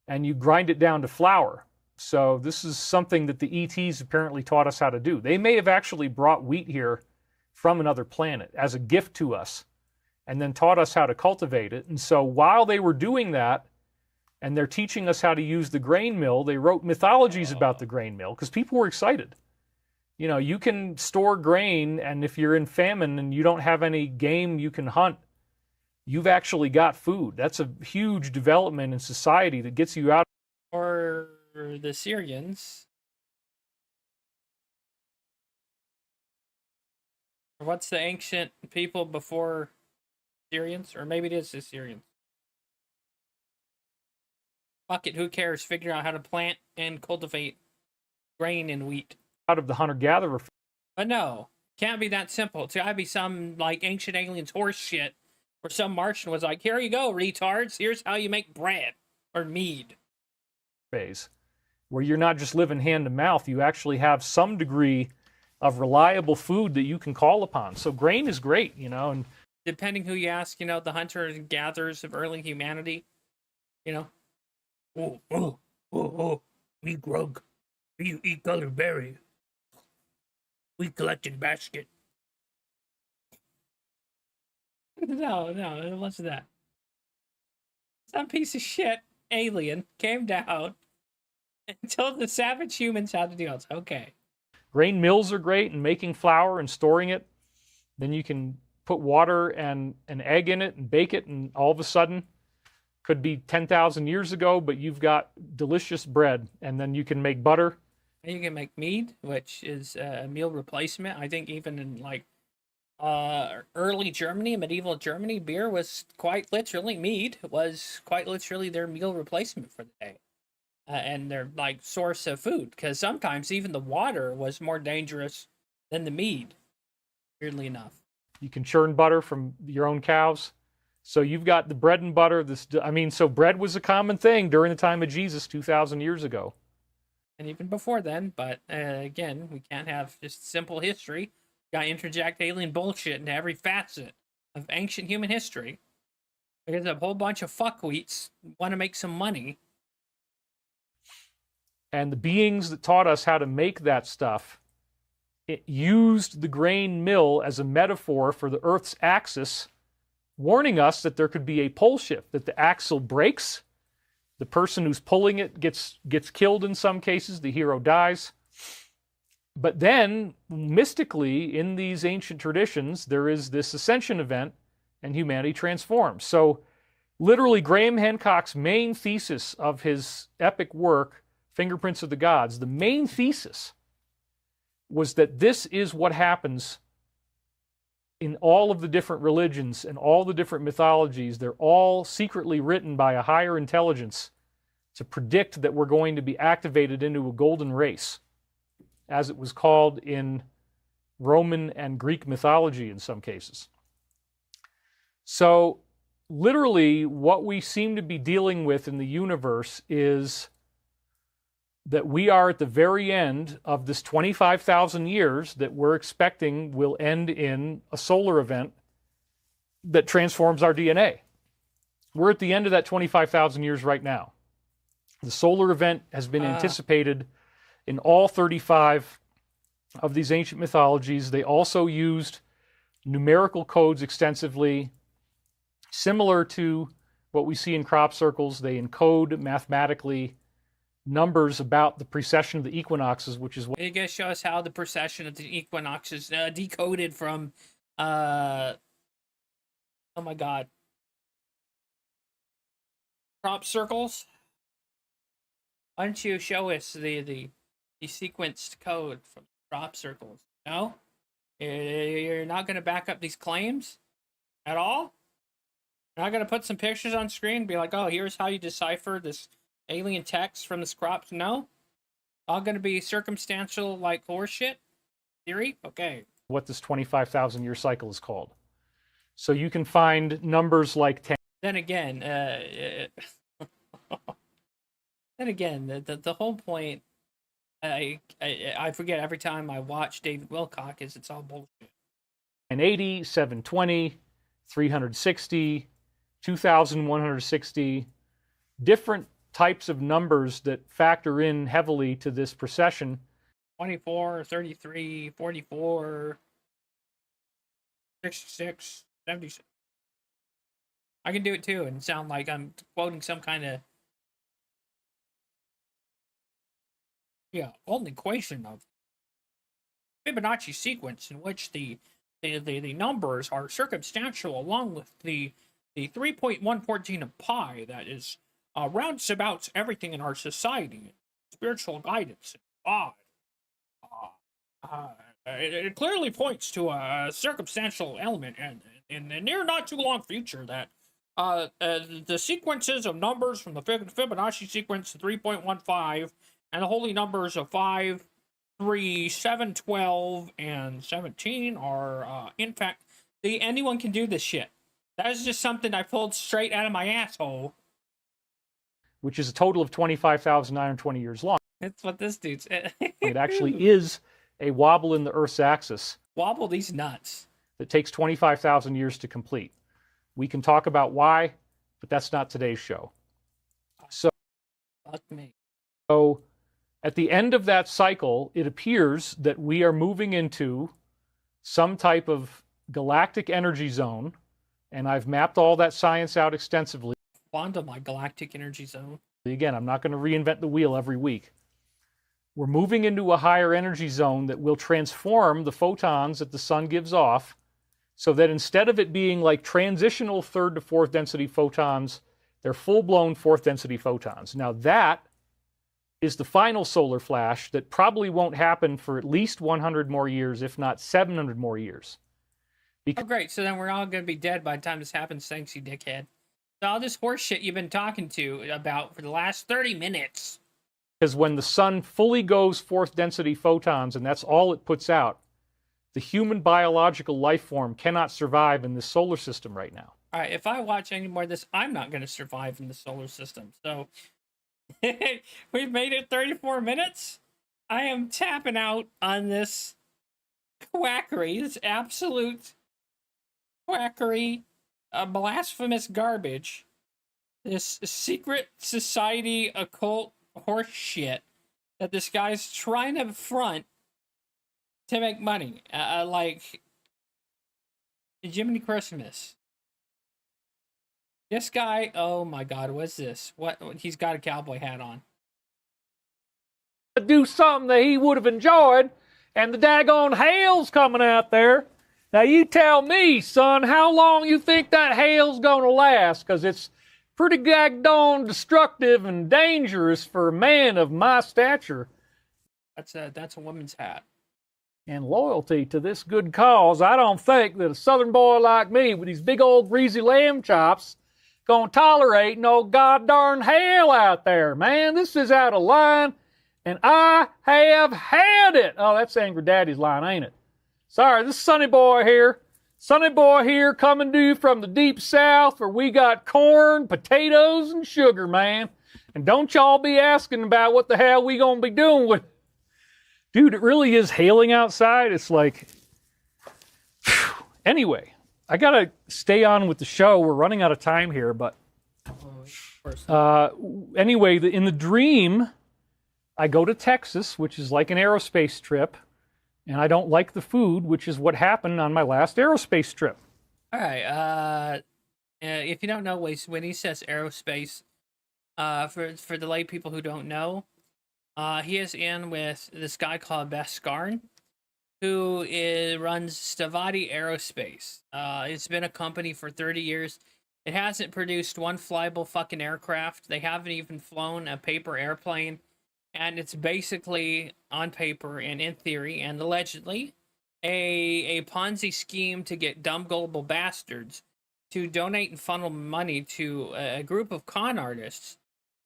And you grind it down to flour. So this is something that the ETs apparently taught us how to do. They may have actually brought wheat here from another planet as a gift to us and then taught us how to cultivate it. And so while they were doing that, and they're teaching us how to use the grain mill, they wrote mythologies about the grain mill because people were excited. You know, you can store grain, and if you're in famine and you don't have any game you can hunt, you've actually got food. That's a huge development in society that gets you out. Or the Syrians. Or what's the ancient people before Syrians? Or maybe it is the Syrians. Fuck it, who cares? Figure out how to plant and cultivate grain and wheat. Out of the hunter-gatherer. But no, can't be that simple. It's gotta be some, like, ancient aliens horse shit. Where some Martian was like, here you go, retards. Here's how you make bread. Or mead. Phase, where you're not just living hand to mouth. You actually have some degree of reliable food that you can call upon. So grain is great, you know. And depending who you ask, you know, the hunters and gatherers of early humanity, you know. Me grug. You eat colored berry. We collected basket. No, it wasn't that. Some piece of shit alien came down and told the savage humans how to do it. Okay. Grain mills are great in making flour and storing it. Then you can put water and an egg in it and bake it, and all of a sudden, could be 10,000 years ago, but you've got delicious bread. And then you can make butter. You can make mead, which is a meal replacement. I think even in like early Germany, medieval Germany, beer was quite literally, mead was quite literally their meal replacement for the day. And their like source of food, because sometimes even the water was more dangerous than the mead, weirdly enough. You can churn butter from your own cows. So you've got the bread and butter. So bread was a common thing during the time of Jesus 2,000 years ago. And even before then, but again, we can't have just simple history. We got to interject alien bullshit into every facet of ancient human history. Because a whole bunch of fuckwheats want to make some money. And the beings that taught us how to make that stuff, it used the grain mill as a metaphor for the Earth's axis, warning us that there could be a pole shift, that the axle breaks, the person who's pulling it gets killed in some cases, the hero dies. But then, mystically, in these ancient traditions, there is this ascension event, and humanity transforms. So, literally, Graham Hancock's main thesis of his epic work, Fingerprints of the Gods, the main thesis was that this is what happens in all of the different religions and all the different mythologies. They're all secretly written by a higher intelligence to predict that we're going to be activated into a golden race, as it was called in Roman and Greek mythology in some cases. So, literally, what we seem to be dealing with in the universe is that we are at the very end of this 25,000 years that we're expecting will end in a solar event that transforms our DNA. We're at the end of that 25,000 years right now. The solar event has been anticipated in all 35 of these ancient mythologies. They also used numerical codes extensively, similar to what we see in crop circles. They encode mathematically numbers about the precession of the equinoxes, which is what... Are you going to show us how the precession of the equinoxes decoded from, oh my god, crop circles? Why don't you show us the sequenced code from crop circles? No? You're not going to back up these claims at all? You're not going to put some pictures on screen and be like, oh, here's how you decipher this alien text from the crops? No? All going to be circumstantial, like, horseshit theory? Okay. What this 25,000 year cycle is called. So you can find numbers like 10. Then again, the whole point, I forget every time I watch David Wilcock, is it's all bullshit. 980, 720, 360, 2,160, different types of numbers that factor in heavily to this precession. 24, 33, 44, 66, 76. I can do it too and sound like I'm quoting some kind of golden equation of Fibonacci sequence in which the numbers are circumstantial along with the 3.114 of pi that is rounds about everything in our society, spiritual guidance, God. It clearly points to a circumstantial element in the near not too long future that the sequences of numbers from the Fibonacci sequence 3.15 and the holy numbers of 5, 3, 7, 12, and 17 are, in fact, anyone can do this shit. That is just something I pulled straight out of my asshole. Which is a total of 25,920 years long. That's what this dude said. It actually is a wobble in the Earth's axis. Wobble these nuts. That takes 25,000 years to complete. We can talk about why, but that's not today's show. Fuck me. So, at the end of that cycle, it appears that we are moving into some type of galactic energy zone, and I've mapped all that science out extensively. quantum, like galactic energy zone. Again, I'm not going to reinvent the wheel every week. We're moving into a higher energy zone that will transform the photons that the sun gives off so that instead of it being like transitional third to fourth density photons, they're full-blown fourth density photons. Now that is the final solar flash that probably won't happen for at least 100 more years, if not 700 more years. Oh, great. So then we're all going to be dead by the time this happens. Thanks, you dickhead. So all this horse shit you've been talking to about for the last 30 minutes. Because when the sun fully goes fourth density photons, and that's all it puts out, the human biological life form cannot survive in this solar system right now. All right, if I watch any more of this, I'm not going to survive in the solar system. So we've made it 34 minutes. I am tapping out on this quackery, this absolute quackery, blasphemous garbage, this secret society occult horse shit that this guy's trying to front to make money. Like Jiminy Christmas. This guy, oh my God, what's this? What? He's got a cowboy hat on. Do something that he would have enjoyed, and the daggone hail's coming out there. Now you tell me, son, how long you think that hail's gonna last? Because it's pretty daggone destructive and dangerous for a man of my stature. That's a woman's hat. And loyalty to this good cause, I don't think that a southern boy like me with these big old greasy lamb chops gonna tolerate no goddarn hail out there, man. This is out of line, and I have had it. Oh, that's Angry Daddy's line, ain't it? Sorry, this is Sonny Boy here. Sonny Boy here coming to you from the deep south where we got corn, potatoes, and sugar, man. And don't y'all be asking about what the hell we gonna be doing with it. Dude, it really is hailing outside. It's like, phew. Anyway, I gotta stay on with the show. We're running out of time here, but anyway, in the dream, I go to Texas, which is like an aerospace trip, and I don't like the food, which is what happened on my last aerospace trip. All right. If you don't know, when he says aerospace, for the lay people who don't know, he is in with this guy called Baskarn, who runs 𝕿𝖊𝖒𝖕𝖑𝖆𝖗 Aerospace. It's been a company for 30 years. It hasn't produced one flyable fucking aircraft. They haven't even flown a paper airplane. And it's basically, on paper and in theory and allegedly, a Ponzi scheme to get dumb, gullible bastards to donate and funnel money to a group of con artists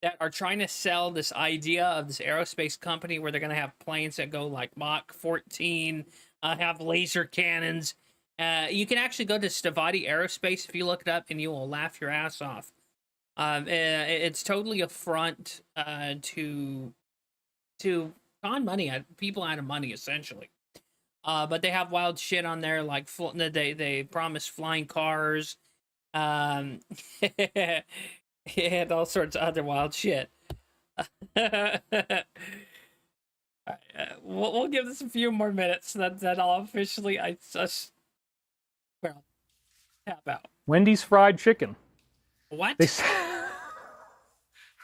that are trying to sell this idea of this aerospace company where they're going to have planes that go like Mach 14, have laser cannons. You can actually go to 𝕿𝖊𝖒𝖕𝖑𝖆𝖗 Aerospace if you look it up, and you will laugh your ass off. It's totally a front to con money, people out of money, essentially. But they have wild shit on there, like they promise flying cars, and all sorts of other wild shit. We'll give this a few more minutes. That I'll officially tap out. Wendy's fried chicken. What?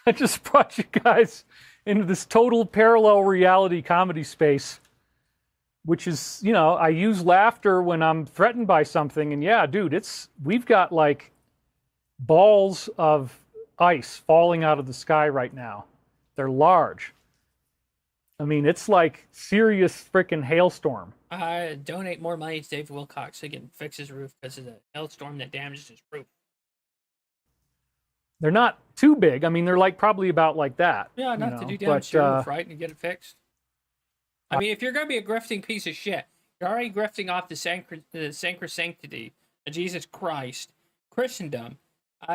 I just brought you guys into this total parallel reality comedy space, which is, you know, I use laughter when I'm threatened by something, and yeah, dude, we've got like balls of ice falling out of the sky right now. They're large. I mean, it's like serious freaking hailstorm. Donate more money to David Wilcock so he can fix his roof because of the hailstorm that damages his roof. They're not too big. I mean, they're like probably about like that. Yeah, enough to do damage to your roof, right? And get it fixed. I mean, if you're going to be a grifting piece of shit, you're already grifting off the sacrosanctity of Jesus Christ, Christendom.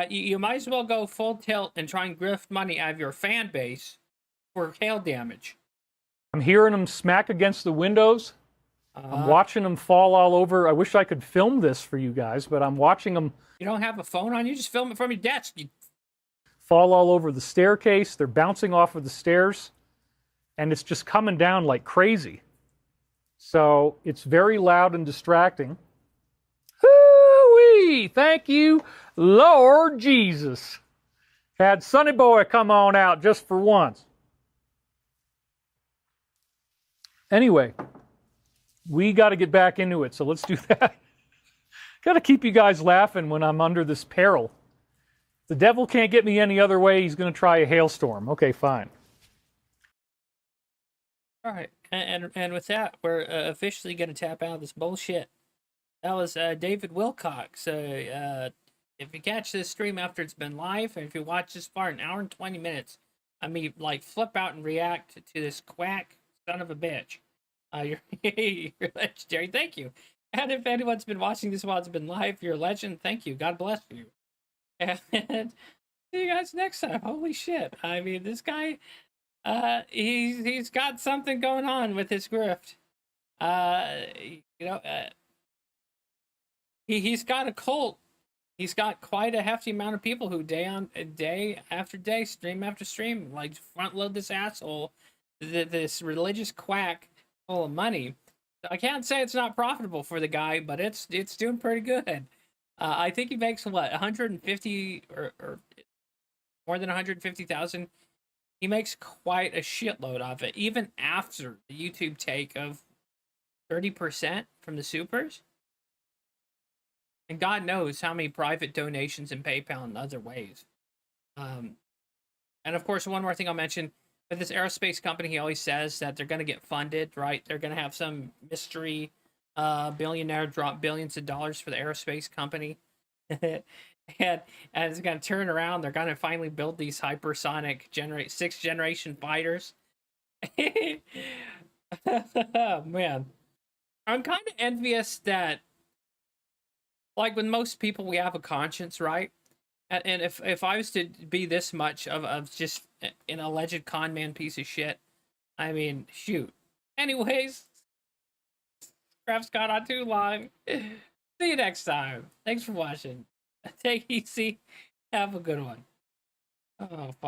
You might as well go full tilt and try and grift money out of your fan base for hail damage. I'm hearing them smack against the windows. I'm watching them fall all over. I wish I could film this for you guys, but I'm watching them. You don't have a phone on you? Just film it from your desk. Fall all over the staircase. They're bouncing off of the stairs, and it's just coming down like crazy. So it's very loud and distracting. Hoo-wee! Thank you, Lord Jesus. Had Sonny Boy come on out just for once. Anyway, we got to get back into it, so let's do that. Got to keep you guys laughing when I'm under this peril. The devil can't get me any other way. He's going to try a hailstorm. Okay, fine. All right, and with that, we're officially going to tap out of this bullshit. That was David Wilcock. So if you catch this stream after it's been live, and if you watch this far, an hour and 20 minutes, I mean, like, flip out and react to this quack son of a bitch. You're legendary. Thank you. And if anyone's been watching this while it's been live, you're a legend. Thank you. God bless you. And see you guys next time. Holy shit. I mean, this guy, he's got something going on with his grift. He's got a cult. He's got quite a hefty amount of people who day after day, stream after stream, like, front load this asshole, this religious quack full of money. I can't say it's not profitable for the guy, but it's doing pretty good. I think he makes what, 150 or more than 150,000. He makes quite a shitload of it, even after the YouTube take of 30% from the supers. And God knows how many private donations in PayPal and other ways. And of course, one more thing I'll mention. With this aerospace company, he always says that they're going to get funded, right? They're going to have some mystery billionaire drop billions of dollars for the aerospace company. and it's going to turn around. They're going to finally build these hypersonic 6th generation fighters. Oh, man. I'm kind of envious that, like, with most people, we have a conscience, right? And if I was to be this much of just an alleged con man piece of shit, I mean, shoot. Anyways, Craft's gone on too long. See you next time. Thanks for watching. Take it easy. Have a good one. Oh, fuck.